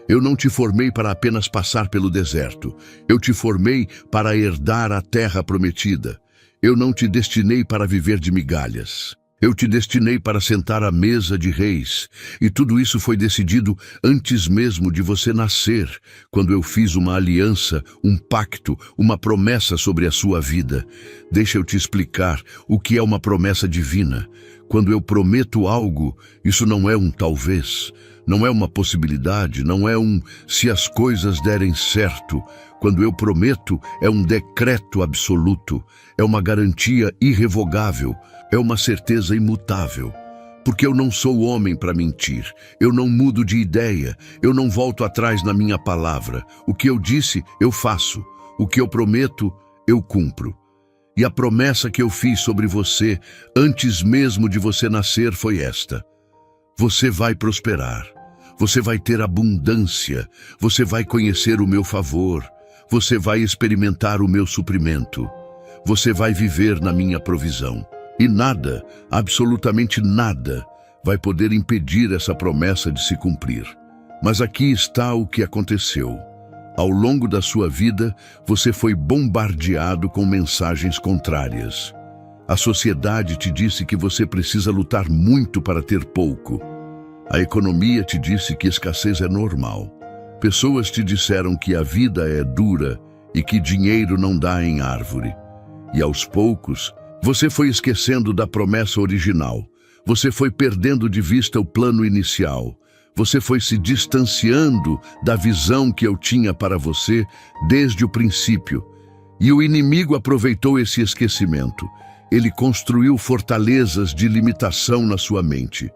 Eu não te formei para apenas passar pelo deserto, eu te formei para herdar a terra prometida. Eu não te destinei para viver de migalhas. Eu te destinei para sentar à mesa de reis, e tudo isso foi decidido antes mesmo de você nascer, quando eu fiz uma aliança, um pacto, uma promessa sobre a sua vida. Deixa eu te explicar o que é uma promessa divina. Quando eu prometo algo, isso não é um talvez, não é uma possibilidade, não é um se as coisas derem certo. Quando eu prometo, é um decreto absoluto, é uma garantia irrevogável, é uma certeza imutável. Porque eu não sou homem para mentir, eu não mudo de ideia, eu não volto atrás na minha palavra. O que eu disse, eu faço. O que eu prometo, eu cumpro. E a promessa que eu fiz sobre você, antes mesmo de você nascer, foi esta: você vai prosperar, você vai ter abundância, você vai conhecer o meu favor, você vai experimentar o meu suprimento, você vai viver na minha provisão. E nada, absolutamente nada, vai poder impedir essa promessa de se cumprir. Mas aqui está o que aconteceu. Ao longo da sua vida, você foi bombardeado com mensagens contrárias. A sociedade te disse que você precisa lutar muito para ter pouco. A economia te disse que escassez é normal. Pessoas te disseram que a vida é dura e que dinheiro não dá em árvore. E aos poucos, você foi esquecendo da promessa original. Você foi perdendo de vista o plano inicial. Você foi se distanciando da visão que eu tinha para você desde o princípio. E o inimigo aproveitou esse esquecimento. Ele construiu fortalezas de limitação na sua mente.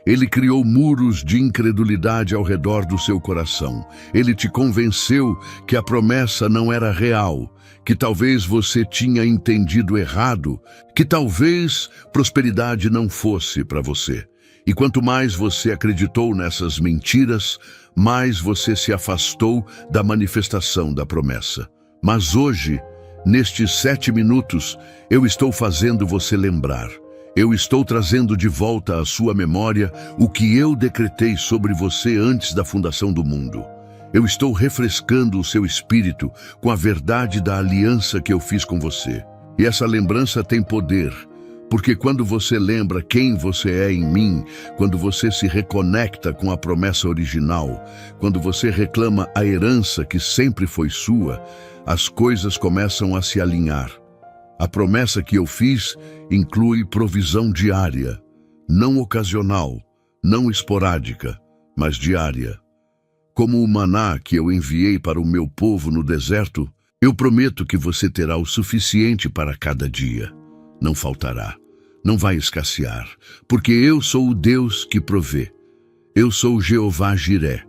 Ele criou muros de incredulidade ao redor do seu coração. Ele te convenceu que a promessa não era real, que talvez você tinha entendido errado, que talvez prosperidade não fosse para você. E quanto mais você acreditou nessas mentiras, mais você se afastou da manifestação da promessa. Mas hoje, nestes 7 minutos, eu estou fazendo você lembrar. Eu estou trazendo de volta à sua memória o que eu decretei sobre você antes da fundação do mundo. Eu estou refrescando o seu espírito com a verdade da aliança que eu fiz com você. E essa lembrança tem poder, porque quando você lembra quem você é em mim, quando você se reconecta com a promessa original, quando você reclama a herança que sempre foi sua, as coisas começam a se alinhar. A promessa que eu fiz inclui provisão diária, não ocasional, não esporádica, mas diária. Como o maná que eu enviei para o meu povo no deserto, eu prometo que você terá o suficiente para cada dia. Não faltará, não vai escassear, porque eu sou o Deus que provê. Eu sou o Jeová Jiré.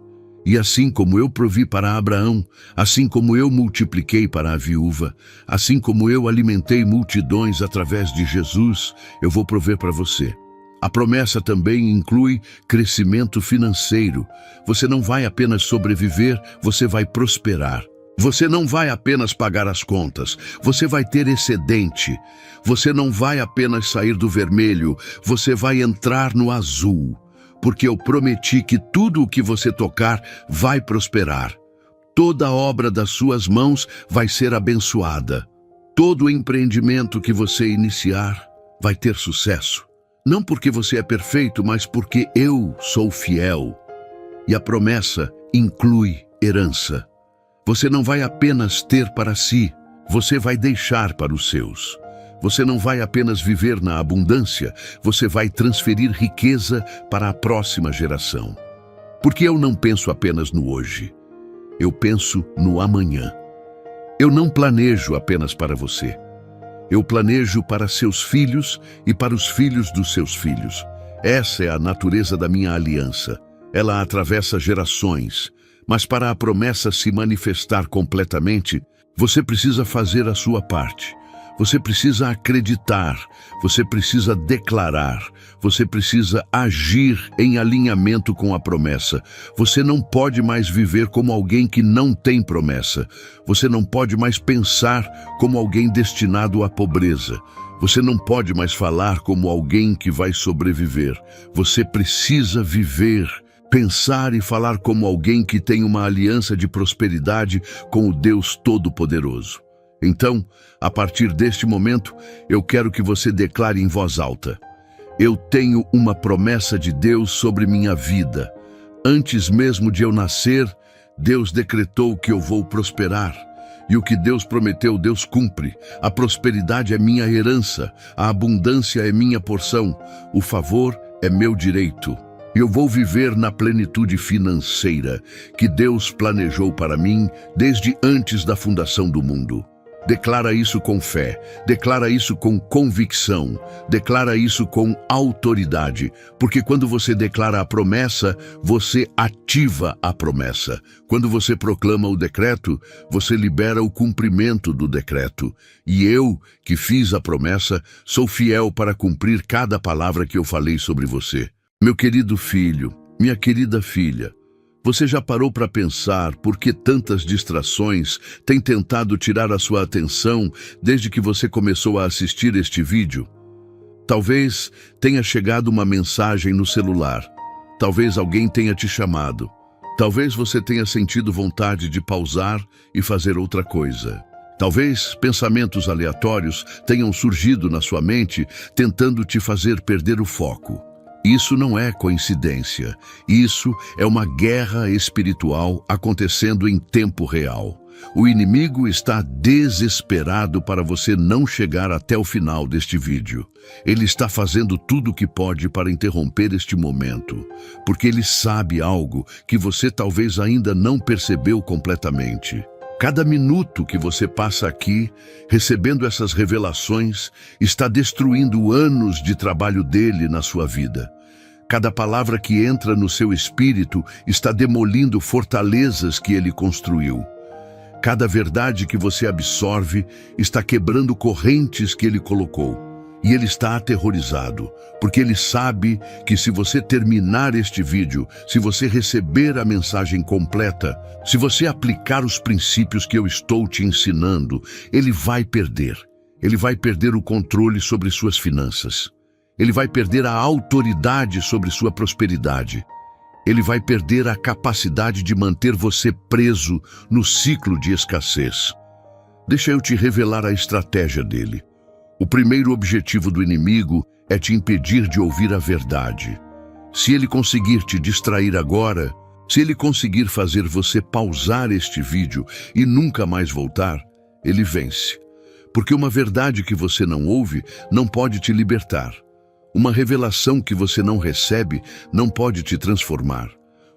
E assim como eu provi para Abraão, assim como eu multipliquei para a viúva, assim como eu alimentei multidões através de Jesus, eu vou prover para você. A promessa também inclui crescimento financeiro. Você não vai apenas sobreviver, você vai prosperar. Você não vai apenas pagar as contas, você vai ter excedente. Você não vai apenas sair do vermelho, você vai entrar no azul. Porque eu prometi que tudo o que você tocar vai prosperar. Toda obra das suas mãos vai ser abençoada. Todo empreendimento que você iniciar vai ter sucesso. Não porque você é perfeito, mas porque eu sou fiel. E a promessa inclui herança. Você não vai apenas ter para si, você vai deixar para os seus. Você não vai apenas viver na abundância, você vai transferir riqueza para a próxima geração. Porque eu não penso apenas no hoje, eu penso no amanhã. Eu não planejo apenas para você. Eu planejo para seus filhos e para os filhos dos seus filhos. Essa é a natureza da minha aliança. Ela atravessa gerações. Mas para a promessa se manifestar completamente, você precisa fazer a sua parte. Você precisa acreditar, você precisa declarar, você precisa agir em alinhamento com a promessa. Você não pode mais viver como alguém que não tem promessa. Você não pode mais pensar como alguém destinado à pobreza. Você não pode mais falar como alguém que vai sobreviver. Você precisa viver, pensar e falar como alguém que tem uma aliança de prosperidade com o Deus Todo-Poderoso. Então, a partir deste momento, eu quero que você declare em voz alta: eu tenho uma promessa de Deus sobre minha vida. Antes mesmo de eu nascer, Deus decretou que eu vou prosperar. E o que Deus prometeu, Deus cumpre. A prosperidade é minha herança, a abundância é minha porção, o favor é meu direito. Eu vou viver na plenitude financeira que Deus planejou para mim desde antes da fundação do mundo. Declara isso com fé, declara isso com convicção, declara isso com autoridade, porque quando você declara a promessa, você ativa a promessa. Quando você proclama o decreto, você libera o cumprimento do decreto. E eu, que fiz a promessa, sou fiel para cumprir cada palavra que eu falei sobre você. Meu querido filho, minha querida filha, você já parou para pensar por que tantas distrações têm tentado tirar a sua atenção desde que você começou a assistir este vídeo? Talvez tenha chegado uma mensagem no celular. Talvez alguém tenha te chamado. Talvez você tenha sentido vontade de pausar e fazer outra coisa. Talvez pensamentos aleatórios tenham surgido na sua mente, tentando te fazer perder o foco. Isso não é coincidência. Isso é uma guerra espiritual acontecendo em tempo real. O inimigo está desesperado para você não chegar até o final deste vídeo. Ele está fazendo tudo o que pode para interromper este momento, porque ele sabe algo que você talvez ainda não percebeu completamente. Cada minuto que você passa aqui, recebendo essas revelações, está destruindo anos de trabalho dele na sua vida. Cada palavra que entra no seu espírito está demolindo fortalezas que ele construiu. Cada verdade que você absorve está quebrando correntes que ele colocou. E ele está aterrorizado, porque ele sabe que se você terminar este vídeo, se você receber a mensagem completa, se você aplicar os princípios que eu estou te ensinando, ele vai perder. Ele vai perder o controle sobre suas finanças. Ele vai perder a autoridade sobre sua prosperidade. Ele vai perder a capacidade de manter você preso no ciclo de escassez. Deixa eu te revelar a estratégia dele. O primeiro objetivo do inimigo é te impedir de ouvir a verdade. Se ele conseguir te distrair agora, se ele conseguir fazer você pausar este vídeo e nunca mais voltar, ele vence. Porque uma verdade que você não ouve não pode te libertar. Uma revelação que você não recebe não pode te transformar.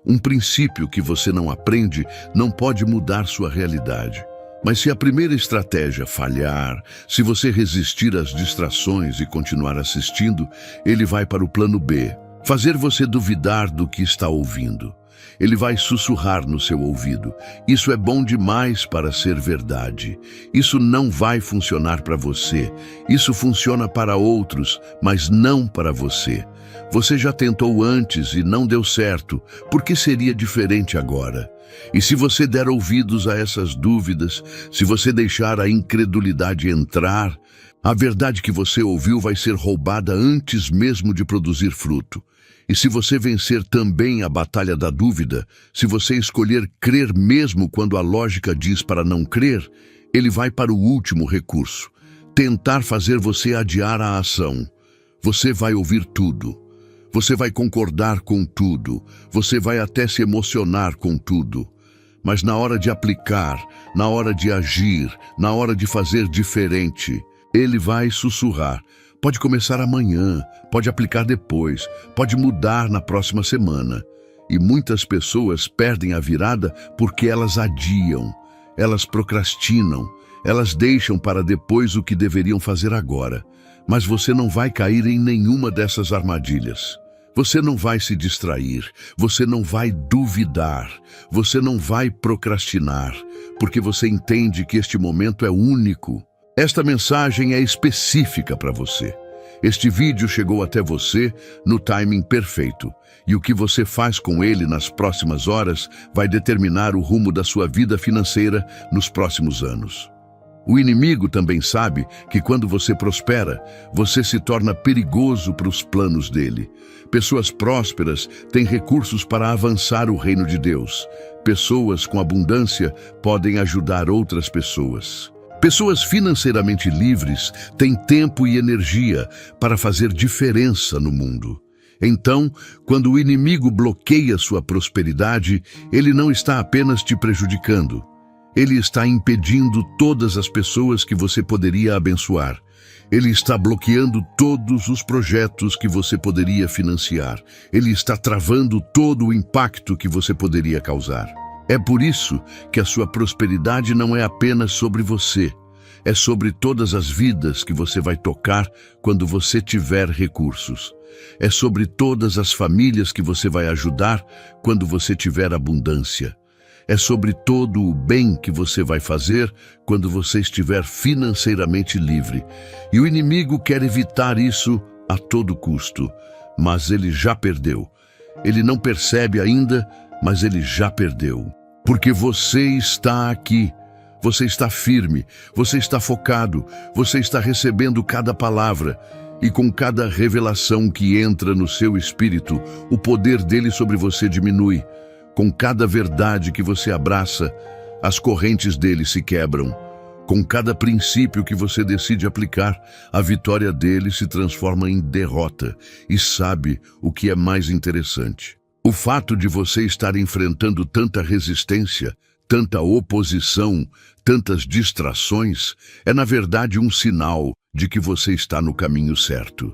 Um princípio que você não aprende não pode mudar sua realidade. Mas se a primeira estratégia falhar, se você resistir às distrações e continuar assistindo, ele vai para o plano B, fazer você duvidar do que está ouvindo. Ele vai sussurrar no seu ouvido: isso é bom demais para ser verdade. Isso não vai funcionar para você. Isso funciona para outros, mas não para você. Você já tentou antes e não deu certo. Por que seria diferente agora? E se você der ouvidos a essas dúvidas, se você deixar a incredulidade entrar, a verdade que você ouviu vai ser roubada antes mesmo de produzir fruto. E se você vencer também a batalha da dúvida, se você escolher crer mesmo quando a lógica diz para não crer, ele vai para o último recurso: tentar fazer você adiar a ação. Você vai ouvir tudo. Você vai concordar com tudo, você vai até se emocionar com tudo. Mas na hora de aplicar, na hora de agir, na hora de fazer diferente, ele vai sussurrar: pode começar amanhã, pode aplicar depois, pode mudar na próxima semana. E muitas pessoas perdem a virada porque elas adiam. elas procrastinam, elas deixam para depois o que deveriam fazer agora. Mas você não vai cair em nenhuma dessas armadilhas. Você não vai se distrair, você não vai duvidar, você não vai procrastinar, porque você entende que este momento é único. Esta mensagem é específica para você. Este vídeo chegou até você no timing perfeito, e o que você faz com ele nas próximas horas vai determinar o rumo da sua vida financeira nos próximos anos. O inimigo também sabe que quando você prospera, você se torna perigoso para os planos dele. Pessoas prósperas têm recursos para avançar o reino de Deus. Pessoas com abundância podem ajudar outras pessoas. Pessoas financeiramente livres têm tempo e energia para fazer diferença no mundo. Então, quando o inimigo bloqueia sua prosperidade, ele não está apenas te prejudicando. Ele está impedindo todas as pessoas que você poderia abençoar. Ele está bloqueando todos os projetos que você poderia financiar. Ele está travando todo o impacto que você poderia causar. É por isso que a sua prosperidade não é apenas sobre você. É sobre todas as vidas que você vai tocar quando você tiver recursos. É sobre todas as famílias que você vai ajudar quando você tiver abundância. É sobre todo o bem que você vai fazer quando você estiver financeiramente livre. E o inimigo quer evitar isso a todo custo, mas ele já perdeu. Ele não percebe ainda, mas ele já perdeu. Porque você está aqui, você está firme, você está focado, você está recebendo cada palavra. E com cada revelação que entra no seu espírito, o poder dele sobre você diminui. Com cada verdade que você abraça, as correntes dele se quebram. Com cada princípio que você decide aplicar, a vitória dele se transforma em derrota. E sabe o que é mais interessante? O fato de você estar enfrentando tanta resistência, tanta oposição, tantas distrações, é na verdade um sinal de que você está no caminho certo.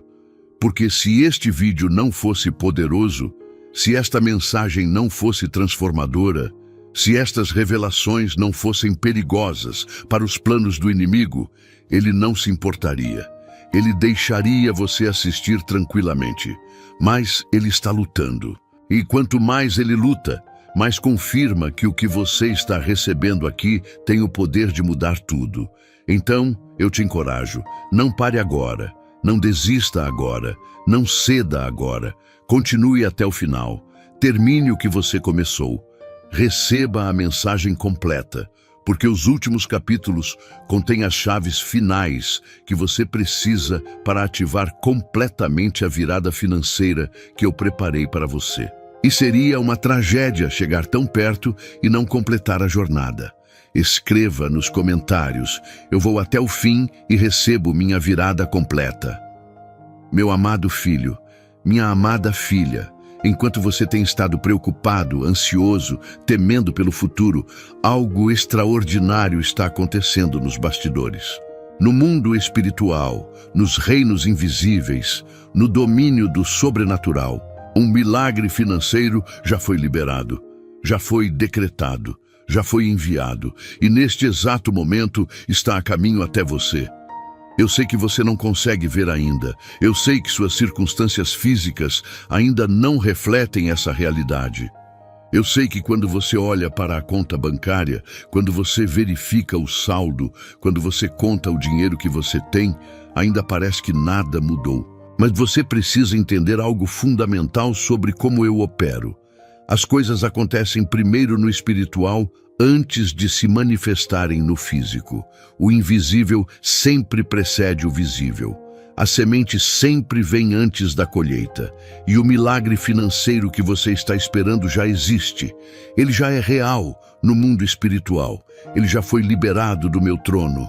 Porque se este vídeo não fosse poderoso, se esta mensagem não fosse transformadora, se estas revelações não fossem perigosas para os planos do inimigo, ele não se importaria. Ele deixaria você assistir tranquilamente. Mas ele está lutando. E quanto mais ele luta, mais confirma que o que você está recebendo aqui tem o poder de mudar tudo. Então, eu te encorajo, não pare agora, não desista agora, não ceda agora. Continue até o final. Termine o que você começou. Receba a mensagem completa, porque os últimos capítulos contêm as chaves finais que você precisa para ativar completamente a virada financeira que eu preparei para você. E seria uma tragédia chegar tão perto e não completar a jornada. Escreva nos comentários: eu vou até o fim e recebo minha virada completa. Meu amado filho, minha amada filha, enquanto você tem estado preocupado, ansioso, temendo pelo futuro, algo extraordinário está acontecendo nos bastidores. No mundo espiritual, nos reinos invisíveis, no domínio do sobrenatural, um milagre financeiro já foi liberado, já foi decretado, já foi enviado, e neste exato momento está a caminho até você. Eu sei que você não consegue ver ainda. Eu sei que suas circunstâncias físicas ainda não refletem essa realidade. Eu sei que quando você olha para a conta bancária, quando você verifica o saldo, quando você conta o dinheiro que você tem, ainda parece que nada mudou. Mas você precisa entender algo fundamental sobre como eu opero. As coisas acontecem primeiro no espiritual, antes de se manifestarem no físico. O invisível sempre precede o visível. A semente sempre vem antes da colheita. E o milagre financeiro que você está esperando já existe. Ele já é real no mundo espiritual. Ele já foi liberado do meu trono.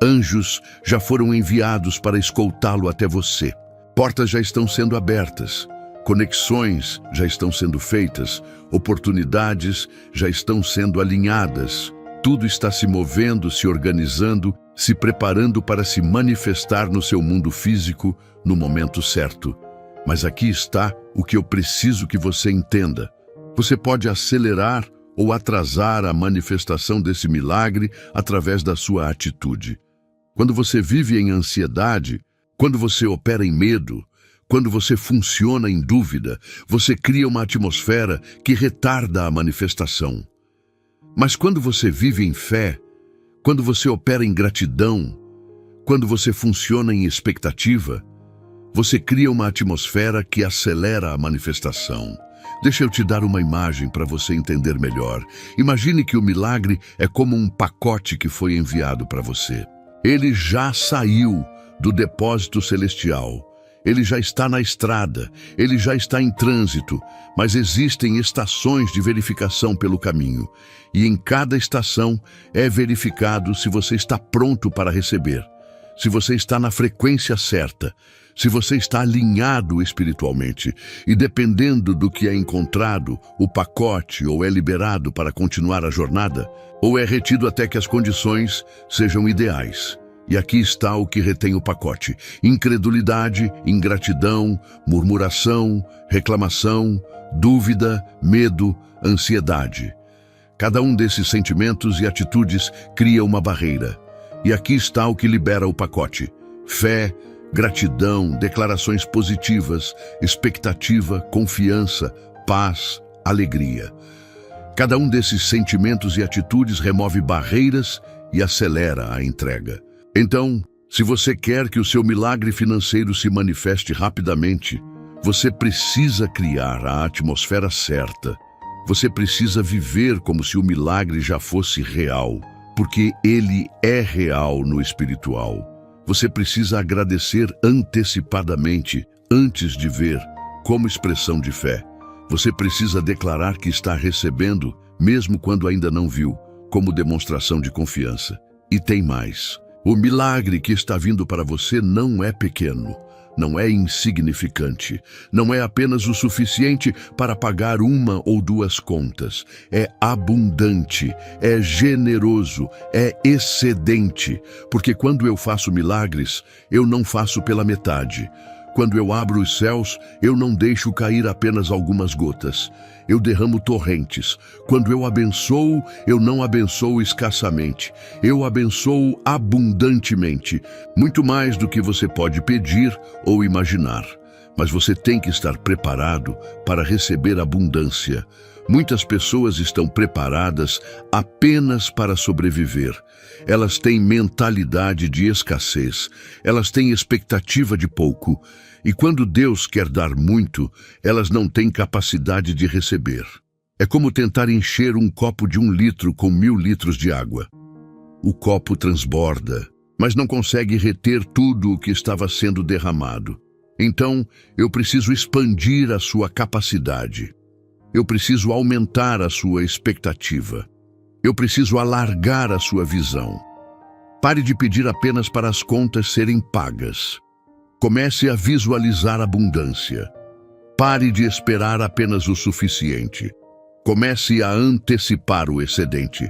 Anjos já foram enviados para escoltá-lo até você. Portas já estão sendo abertas. Conexões já estão sendo feitas, oportunidades já estão sendo alinhadas. Tudo está se movendo, se organizando, se preparando para se manifestar no seu mundo físico no momento certo. Mas aqui está o que eu preciso que você entenda. Você pode acelerar ou atrasar a manifestação desse milagre através da sua atitude. Quando você vive em ansiedade, quando você opera em medo, quando você funciona em dúvida, você cria uma atmosfera que retarda a manifestação. Mas quando você vive em fé, quando você opera em gratidão, quando você funciona em expectativa, você cria uma atmosfera que acelera a manifestação. Deixa eu te dar uma imagem para você entender melhor. Imagine que o milagre é como um pacote que foi enviado para você. Ele já saiu do depósito celestial. Ele já está na estrada, ele já está em trânsito, mas existem estações de verificação pelo caminho. E em cada estação é verificado se você está pronto para receber, se você está na frequência certa, se você está alinhado espiritualmente. E dependendo do que é encontrado, o pacote ou é liberado para continuar a jornada, ou é retido até que as condições sejam ideais. E aqui está o que retém o pacote: incredulidade, ingratidão, murmuração, reclamação, dúvida, medo, ansiedade. Cada um desses sentimentos e atitudes cria uma barreira. E aqui está o que libera o pacote: fé, gratidão, declarações positivas, expectativa, confiança, paz, alegria. Cada um desses sentimentos e atitudes remove barreiras e acelera a entrega. Então, se você quer que o seu milagre financeiro se manifeste rapidamente, você precisa criar a atmosfera certa. Você precisa viver como se o milagre já fosse real, porque ele é real no espiritual. Você precisa agradecer antecipadamente, antes de ver, como expressão de fé. Você precisa declarar que está recebendo, mesmo quando ainda não viu, como demonstração de confiança. E tem mais. O milagre que está vindo para você não é pequeno, não é insignificante, não é apenas o suficiente para pagar uma ou duas contas. É abundante, é generoso, é excedente, porque quando eu faço milagres, eu não faço pela metade. Quando eu abro os céus, eu não deixo cair apenas algumas gotas. Eu derramo torrentes. Quando eu abençoo, eu não abençoo escassamente. Eu abençoo abundantemente, muito mais do que você pode pedir ou imaginar. Mas você tem que estar preparado para receber abundância. Muitas pessoas estão preparadas apenas para sobreviver. Elas têm mentalidade de escassez. Elas têm expectativa de pouco. E quando Deus quer dar muito, elas não têm capacidade de receber. É como tentar encher um copo de 1 litro com 1000 litros de água. O copo transborda, mas não consegue reter tudo o que estava sendo derramado. Então, eu preciso expandir a sua capacidade. Eu preciso aumentar a sua expectativa. Eu preciso alargar a sua visão. Pare de pedir apenas para as contas serem pagas. Comece a visualizar abundância. Pare de esperar apenas o suficiente. Comece a antecipar o excedente.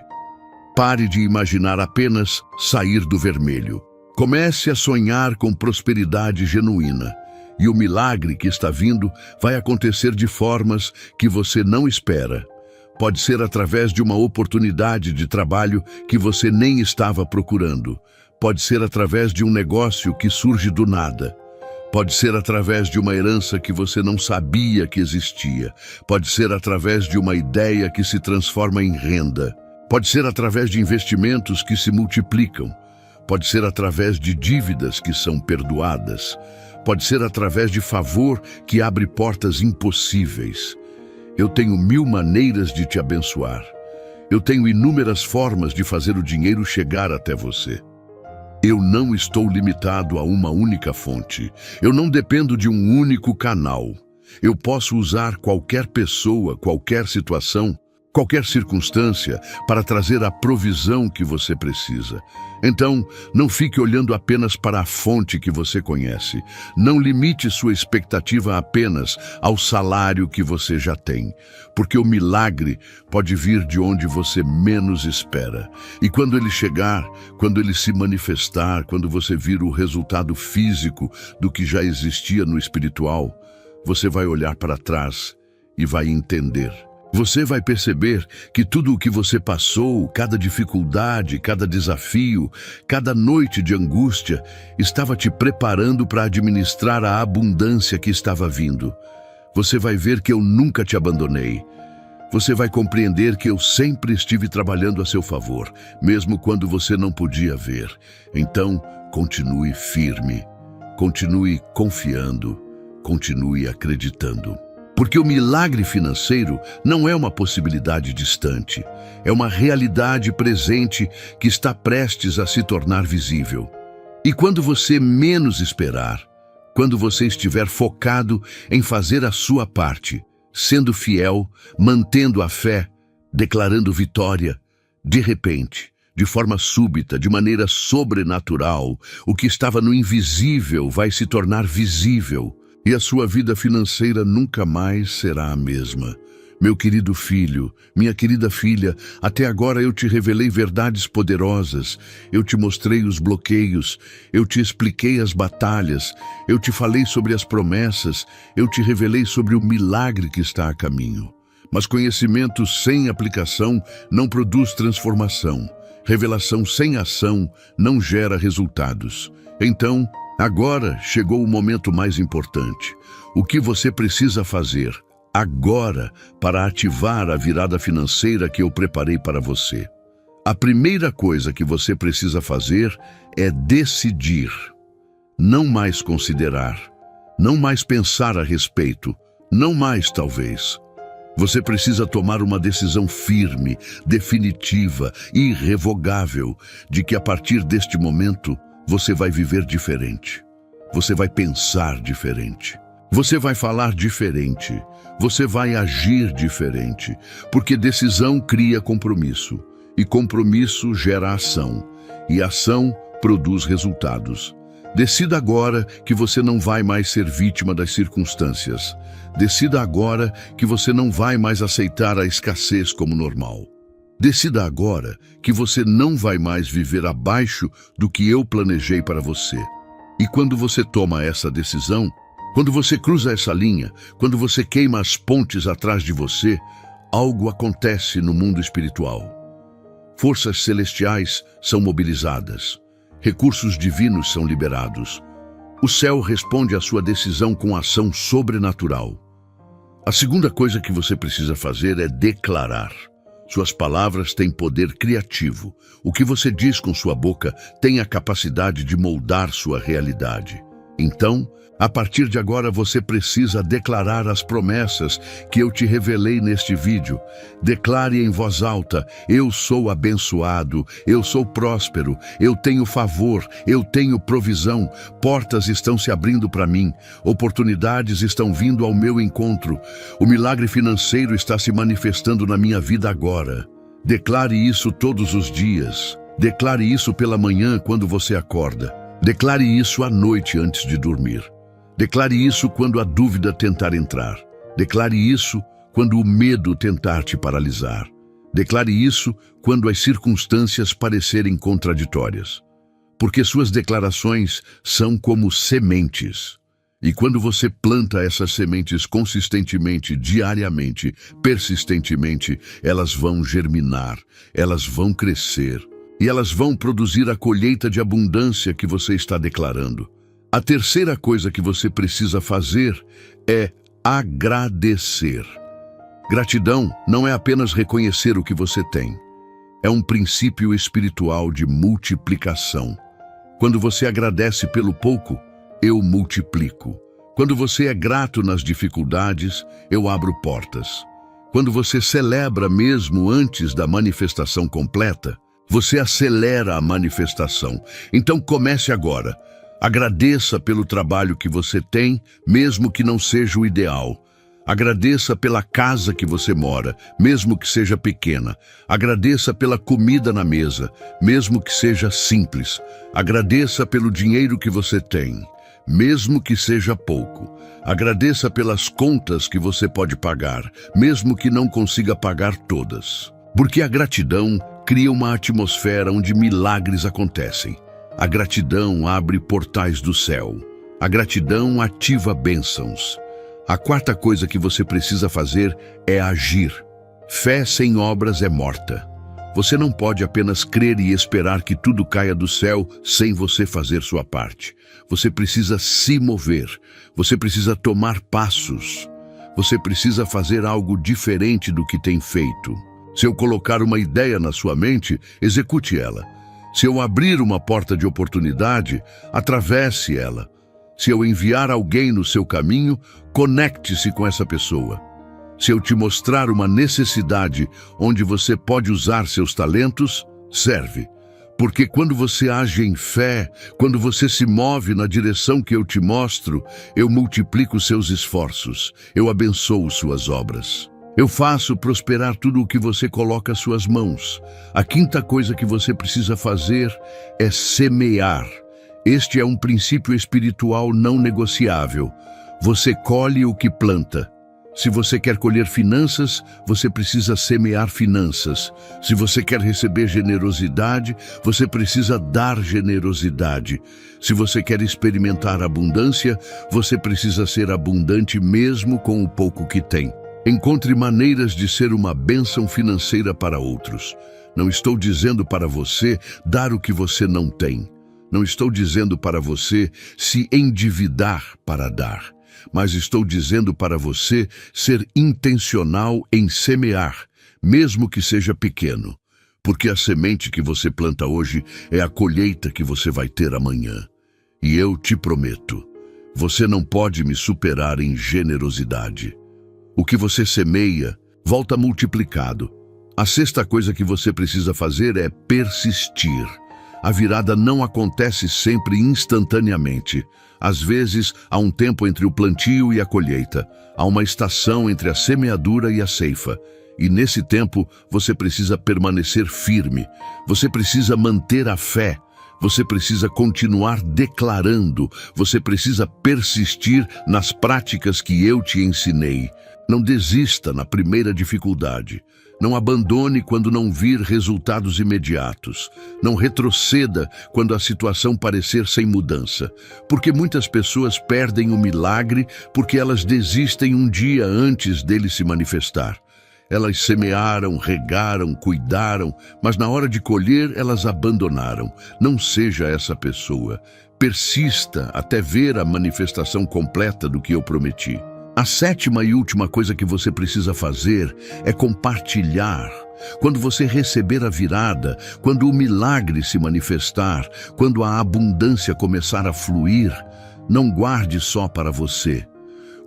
Pare de imaginar apenas sair do vermelho. Comece a sonhar com prosperidade genuína. E o milagre que está vindo vai acontecer de formas que você não espera. Pode ser através de uma oportunidade de trabalho que você nem estava procurando. Pode ser através de um negócio que surge do nada. Pode ser através de uma herança que você não sabia que existia. Pode ser através de uma ideia que se transforma em renda. Pode ser através de investimentos que se multiplicam. Pode ser através de dívidas que são perdoadas. Pode ser através de favor que abre portas impossíveis. Eu tenho 1000 maneiras de te abençoar. Eu tenho inúmeras formas de fazer o dinheiro chegar até você. Eu não estou limitado a uma única fonte. Eu não dependo de um único canal. Eu posso usar qualquer pessoa, qualquer situação, qualquer circunstância para trazer a provisão que você precisa. Então, não fique olhando apenas para a fonte que você conhece. Não limite sua expectativa apenas ao salário que você já tem, porque o milagre pode vir de onde você menos espera. E quando ele chegar, quando ele se manifestar, quando você vir o resultado físico do que já existia no espiritual, você vai olhar para trás e vai entender. Você vai perceber que tudo o que você passou, cada dificuldade, cada desafio, cada noite de angústia, estava te preparando para administrar a abundância que estava vindo. Você vai ver que eu nunca te abandonei. Você vai compreender que eu sempre estive trabalhando a seu favor, mesmo quando você não podia ver. Então, continue firme, continue confiando, continue acreditando. Porque o milagre financeiro não é uma possibilidade distante, é uma realidade presente que está prestes a se tornar visível. E quando você menos esperar, quando você estiver focado em fazer a sua parte, sendo fiel, mantendo a fé, declarando vitória, de repente, de forma súbita, de maneira sobrenatural, o que estava no invisível vai se tornar visível. E a sua vida financeira nunca mais será a mesma. Meu querido filho, minha querida filha, até agora eu te revelei verdades poderosas, eu te mostrei os bloqueios, eu te expliquei as batalhas, eu te falei sobre as promessas, eu te revelei sobre o milagre que está a caminho. Mas conhecimento sem aplicação não produz transformação. Revelação sem ação não gera resultados. Então, agora chegou o momento mais importante. O que você precisa fazer agora para ativar a virada financeira que eu preparei para você? A primeira coisa que você precisa fazer é decidir. Não mais considerar. Não mais pensar a respeito. Não mais talvez. Você precisa tomar uma decisão firme, definitiva, irrevogável, de que a partir deste momento você vai viver diferente. Você vai pensar diferente. Você vai falar diferente. Você vai agir diferente. Porque decisão cria compromisso. E compromisso gera ação. E ação produz resultados. Decida agora que você não vai mais ser vítima das circunstâncias. Decida agora que você não vai mais aceitar a escassez como normal. Decida agora que você não vai mais viver abaixo do que eu planejei para você. E quando você toma essa decisão, quando você cruza essa linha, quando você queima as pontes atrás de você, algo acontece no mundo espiritual. Forças celestiais são mobilizadas. Recursos divinos são liberados. O céu responde à sua decisão com ação sobrenatural. A segunda coisa que você precisa fazer é declarar. Suas palavras têm poder criativo. O que você diz com sua boca tem a capacidade de moldar sua realidade. Então, a partir de agora você precisa declarar as promessas que eu te revelei neste vídeo. Declare em voz alta: eu sou abençoado, eu sou próspero, eu tenho favor, eu tenho provisão, portas estão se abrindo para mim, oportunidades estão vindo ao meu encontro, o milagre financeiro está se manifestando na minha vida agora. Declare isso todos os dias. Declare isso pela manhã quando você acorda. Declare isso à noite antes de dormir. Declare isso quando a dúvida tentar entrar. Declare isso quando o medo tentar te paralisar. Declare isso quando as circunstâncias parecerem contraditórias. Porque suas declarações são como sementes. E quando você planta essas sementes consistentemente, diariamente, persistentemente, elas vão germinar, elas vão crescer. E elas vão produzir a colheita de abundância que você está declarando. A terceira coisa que você precisa fazer é agradecer. Gratidão não é apenas reconhecer o que você tem. É um princípio espiritual de multiplicação. Quando você agradece pelo pouco, eu multiplico. Quando você é grato nas dificuldades, eu abro portas. Quando você celebra mesmo antes da manifestação completa, você acelera a manifestação. Então comece agora. Agradeça pelo trabalho que você tem, mesmo que não seja o ideal. Agradeça pela casa que você mora, mesmo que seja pequena. Agradeça pela comida na mesa, mesmo que seja simples. Agradeça pelo dinheiro que você tem, mesmo que seja pouco. Agradeça pelas contas que você pode pagar, mesmo que não consiga pagar todas. Porque a gratidão cria uma atmosfera onde milagres acontecem. A gratidão abre portais do céu. A gratidão ativa bênçãos. A quarta coisa que você precisa fazer é agir. Fé sem obras é morta. Você não pode apenas crer e esperar que tudo caia do céu sem você fazer sua parte. Você precisa se mover. Você precisa tomar passos. Você precisa fazer algo diferente do que tem feito. Se eu colocar uma ideia na sua mente, execute ela. Se eu abrir uma porta de oportunidade, atravesse ela. Se eu enviar alguém no seu caminho, conecte-se com essa pessoa. Se eu te mostrar uma necessidade onde você pode usar seus talentos, serve. Porque quando você age em fé, quando você se move na direção que eu te mostro, eu multiplico seus esforços, eu abençoo suas obras. Eu faço prosperar tudo o que você coloca às suas mãos. A quinta coisa que você precisa fazer é semear. Este é um princípio espiritual não negociável. Você colhe o que planta. Se você quer colher finanças, você precisa semear finanças. Se você quer receber generosidade, você precisa dar generosidade. Se você quer experimentar abundância, você precisa ser abundante mesmo com o pouco que tem. Encontre maneiras de ser uma bênção financeira para outros. Não estou dizendo para você dar o que você não tem. Não estou dizendo para você se endividar para dar. Mas estou dizendo para você ser intencional em semear, mesmo que seja pequeno. Porque a semente que você planta hoje é a colheita que você vai ter amanhã. E eu te prometo, você não pode me superar em generosidade. O que você semeia, volta multiplicado. A sexta coisa que você precisa fazer é persistir. A virada não acontece sempre instantaneamente. Às vezes, há um tempo entre o plantio e a colheita. Há uma estação entre a semeadura e a ceifa. E nesse tempo, você precisa permanecer firme. Você precisa manter a fé. Você precisa continuar declarando. Você precisa persistir nas práticas que eu te ensinei. Não desista na primeira dificuldade. Não abandone quando não vir resultados imediatos. Não retroceda quando a situação parecer sem mudança. Porque muitas pessoas perdem o milagre porque elas desistem um dia antes dele se manifestar. Elas semearam, regaram, cuidaram, mas na hora de colher elas abandonaram. Não seja essa pessoa. Persista até ver a manifestação completa do que eu prometi. A sétima e última coisa que você precisa fazer é compartilhar. Quando você receber a virada, quando o milagre se manifestar, quando a abundância começar a fluir, não guarde só para você.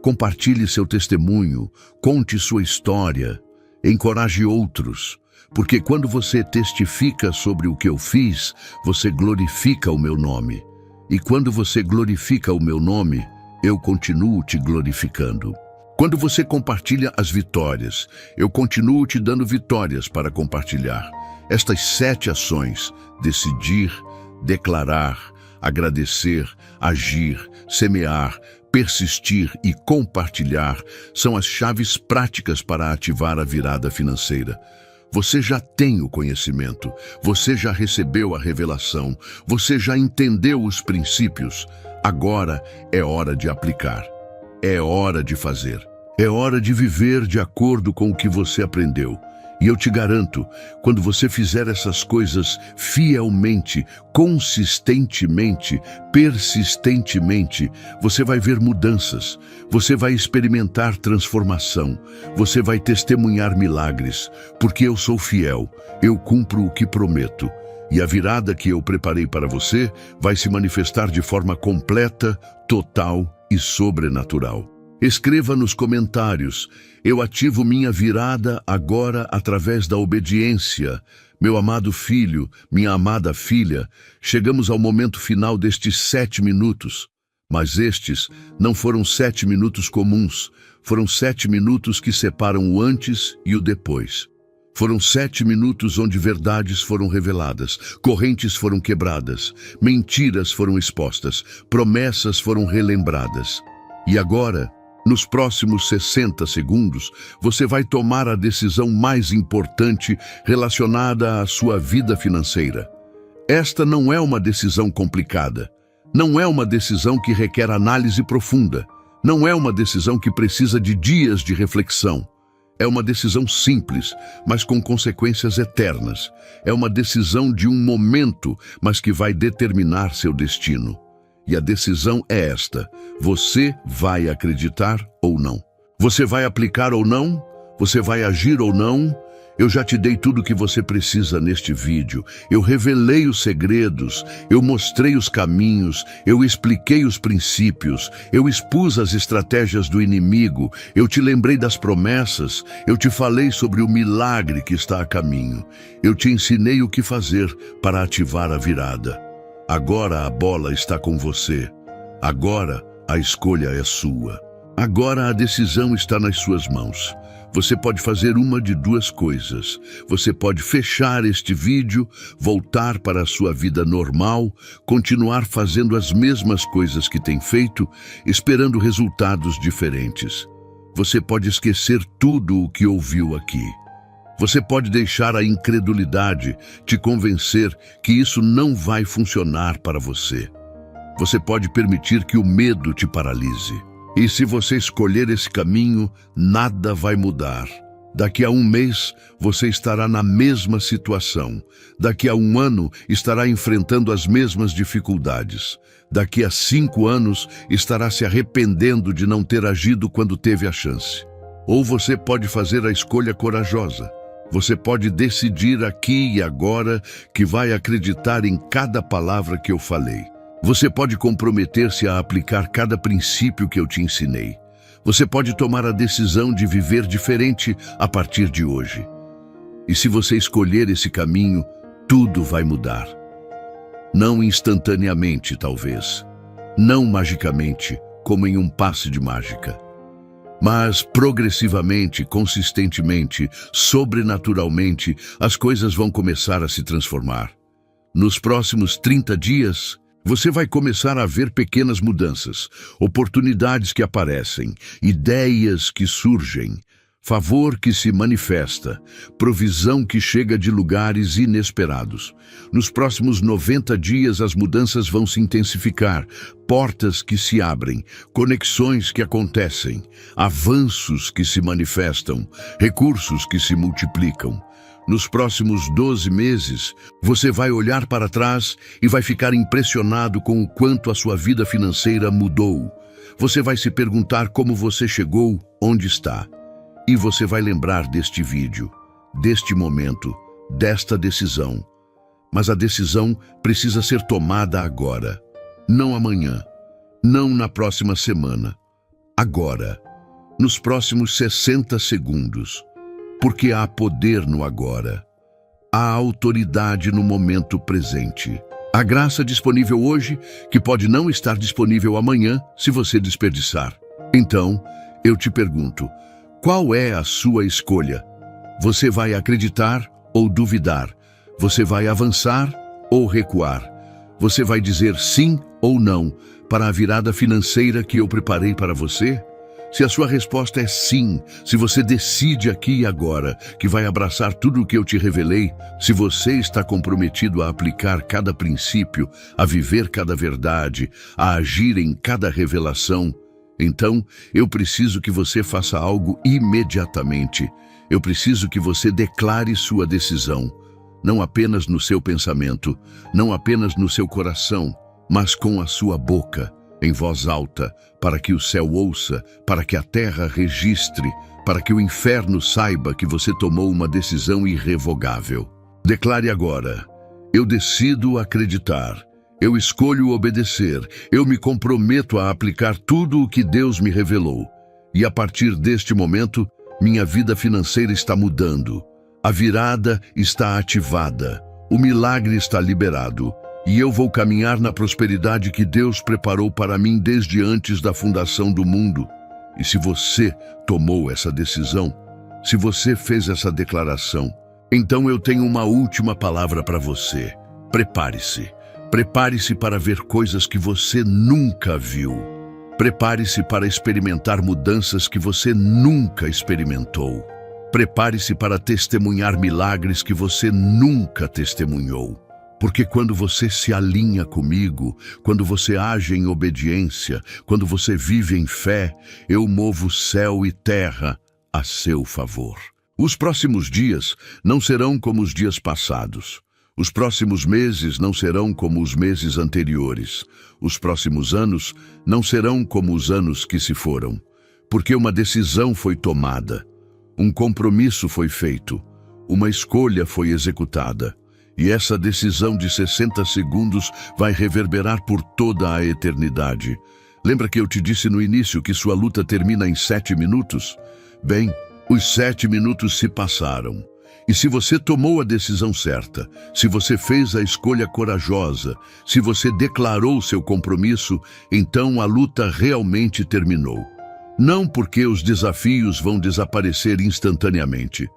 Compartilhe seu testemunho, conte sua história, encoraje outros. Porque quando você testifica sobre o que eu fiz, você glorifica o meu nome. E quando você glorifica o meu nome, eu continuo te glorificando. Quando você compartilha as vitórias, eu continuo te dando vitórias para compartilhar. Estas 7 ações, decidir, declarar, agradecer, agir, semear, persistir e compartilhar, são as chaves práticas para ativar a virada financeira. Você já tem o conhecimento, você já recebeu a revelação, você já entendeu os princípios. Agora é hora de aplicar, é hora de fazer, é hora de viver de acordo com o que você aprendeu. E eu te garanto, quando você fizer essas coisas fielmente, consistentemente, persistentemente, você vai ver mudanças, você vai experimentar transformação, você vai testemunhar milagres, porque eu sou fiel, eu cumpro o que prometo. E a virada que eu preparei para você vai se manifestar de forma completa, total e sobrenatural. Escreva nos comentários: eu ativo minha virada agora através da obediência. Meu amado filho, minha amada filha, chegamos ao momento final destes 7 minutos. Mas estes não foram 7 minutos comuns, foram 7 minutos que separam o antes e o depois. Foram 7 minutos onde verdades foram reveladas, correntes foram quebradas, mentiras foram expostas, promessas foram relembradas. E agora, nos próximos 60 segundos, você vai tomar a decisão mais importante relacionada à sua vida financeira. Esta não é uma decisão complicada. Não é uma decisão que requer análise profunda. Não é uma decisão que precisa de dias de reflexão. É uma decisão simples, mas com consequências eternas. É uma decisão de um momento, mas que vai determinar seu destino. E a decisão é esta: você vai acreditar ou não? Você vai aplicar ou não? Você vai agir ou não? Eu já te dei tudo o que você precisa neste vídeo. Eu revelei os segredos, eu mostrei os caminhos, eu expliquei os princípios, eu expus as estratégias do inimigo, eu te lembrei das promessas, eu te falei sobre o milagre que está a caminho. Eu te ensinei o que fazer para ativar a virada. Agora a bola está com você. Agora a escolha é sua. Agora a decisão está nas suas mãos. Você pode fazer uma de duas coisas. Você pode fechar este vídeo, voltar para a sua vida normal, continuar fazendo as mesmas coisas que tem feito, esperando resultados diferentes. Você pode esquecer tudo o que ouviu aqui. Você pode deixar a incredulidade te convencer que isso não vai funcionar para você. Você pode permitir que o medo te paralise. E se você escolher esse caminho, nada vai mudar. Daqui a um mês, você estará na mesma situação. Daqui a um ano, estará enfrentando as mesmas dificuldades. Daqui a 5 anos, estará se arrependendo de não ter agido quando teve a chance. Ou você pode fazer a escolha corajosa. Você pode decidir aqui e agora que vai acreditar em cada palavra que eu falei. Você pode comprometer-se a aplicar cada princípio que eu te ensinei. Você pode tomar a decisão de viver diferente a partir de hoje. E se você escolher esse caminho, tudo vai mudar. Não instantaneamente, talvez. Não magicamente, como em um passe de mágica. Mas progressivamente, consistentemente, sobrenaturalmente, as coisas vão começar a se transformar. Nos próximos 30 dias, você vai começar a ver pequenas mudanças, oportunidades que aparecem, ideias que surgem, favor que se manifesta, provisão que chega de lugares inesperados. Nos próximos 90 dias as mudanças vão se intensificar, portas que se abrem, conexões que acontecem, avanços que se manifestam, recursos que se multiplicam. Nos próximos 12 meses, você vai olhar para trás e vai ficar impressionado com o quanto a sua vida financeira mudou. Você vai se perguntar como você chegou, onde está. E você vai lembrar deste vídeo, deste momento, desta decisão. Mas a decisão precisa ser tomada agora. Não amanhã, não na próxima semana. Agora, nos próximos 60 segundos. Porque há poder no agora. Há autoridade no momento presente. Há graça disponível hoje, que pode não estar disponível amanhã, se você desperdiçar. Então, eu te pergunto, qual é a sua escolha? Você vai acreditar ou duvidar? Você vai avançar ou recuar? Você vai dizer sim ou não para a virada financeira que eu preparei para você? Se a sua resposta é sim, se você decide aqui e agora que vai abraçar tudo o que eu te revelei, se você está comprometido a aplicar cada princípio, a viver cada verdade, a agir em cada revelação, então eu preciso que você faça algo imediatamente. Eu preciso que você declare sua decisão, não apenas no seu pensamento, não apenas no seu coração, mas com a sua boca, em voz alta, para que o céu ouça, para que a terra registre, para que o inferno saiba que você tomou uma decisão irrevogável. Declare agora: eu decido acreditar, eu escolho obedecer, eu me comprometo a aplicar tudo o que Deus me revelou. E a partir deste momento, minha vida financeira está mudando. A virada está ativada, o milagre está liberado. E eu vou caminhar na prosperidade que Deus preparou para mim desde antes da fundação do mundo. E se você tomou essa decisão, se você fez essa declaração, então eu tenho uma última palavra para você. Prepare-se. Prepare-se para ver coisas que você nunca viu. Prepare-se para experimentar mudanças que você nunca experimentou. Prepare-se para testemunhar milagres que você nunca testemunhou. Porque quando você se alinha comigo, quando você age em obediência, quando você vive em fé, eu movo céu e terra a seu favor. Os próximos dias não serão como os dias passados. Os próximos meses não serão como os meses anteriores. Os próximos anos não serão como os anos que se foram. Porque uma decisão foi tomada, um compromisso foi feito, uma escolha foi executada. E essa decisão de 60 segundos vai reverberar por toda a eternidade. Lembra que eu te disse no início que sua luta termina em 7 minutos? Bem, os 7 minutos se passaram. E se você tomou a decisão certa, se você fez a escolha corajosa, se você declarou seu compromisso, então a luta realmente terminou. Não porque os desafios vão desaparecer instantaneamente,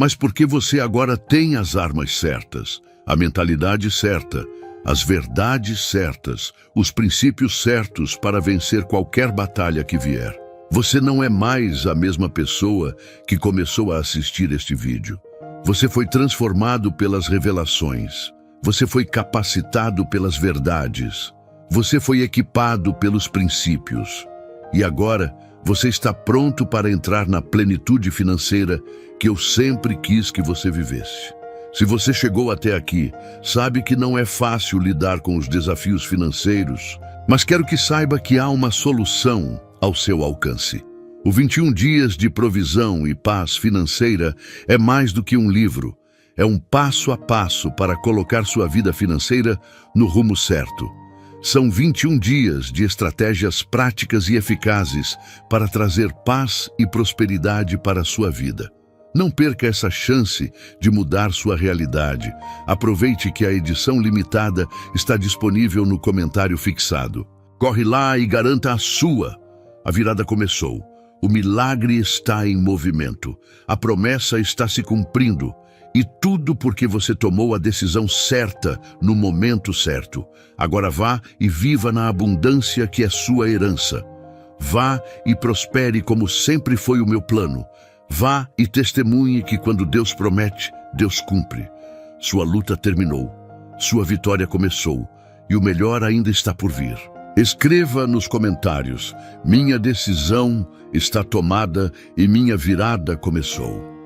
mas porque você agora tem as armas certas, a mentalidade certa, as verdades certas, os princípios certos para vencer qualquer batalha que vier. Você não é mais a mesma pessoa que começou a assistir este vídeo. Você foi transformado pelas revelações. Você foi capacitado pelas verdades. Você foi equipado pelos princípios. E agora, você está pronto para entrar na plenitude financeira que eu sempre quis que você vivesse. Se você chegou até aqui, sabe que não é fácil lidar com os desafios financeiros, mas quero que saiba que há uma solução ao seu alcance. O 21 Dias de Provisão e Paz Financeira é mais do que um livro. É um passo a passo para colocar sua vida financeira no rumo certo. São 21 dias de estratégias práticas e eficazes para trazer paz e prosperidade para a sua vida. Não perca essa chance de mudar sua realidade. Aproveite que a edição limitada está disponível no comentário fixado. Corre lá e garanta a sua. A virada começou. O milagre está em movimento. A promessa está se cumprindo. E tudo porque você tomou a decisão certa no momento certo. Agora vá e viva na abundância que é sua herança. Vá e prospere como sempre foi o meu plano. Vá e testemunhe que quando Deus promete, Deus cumpre. Sua luta terminou. Sua vitória começou. E o melhor ainda está por vir. Escreva nos comentários: minha decisão está tomada e minha virada começou.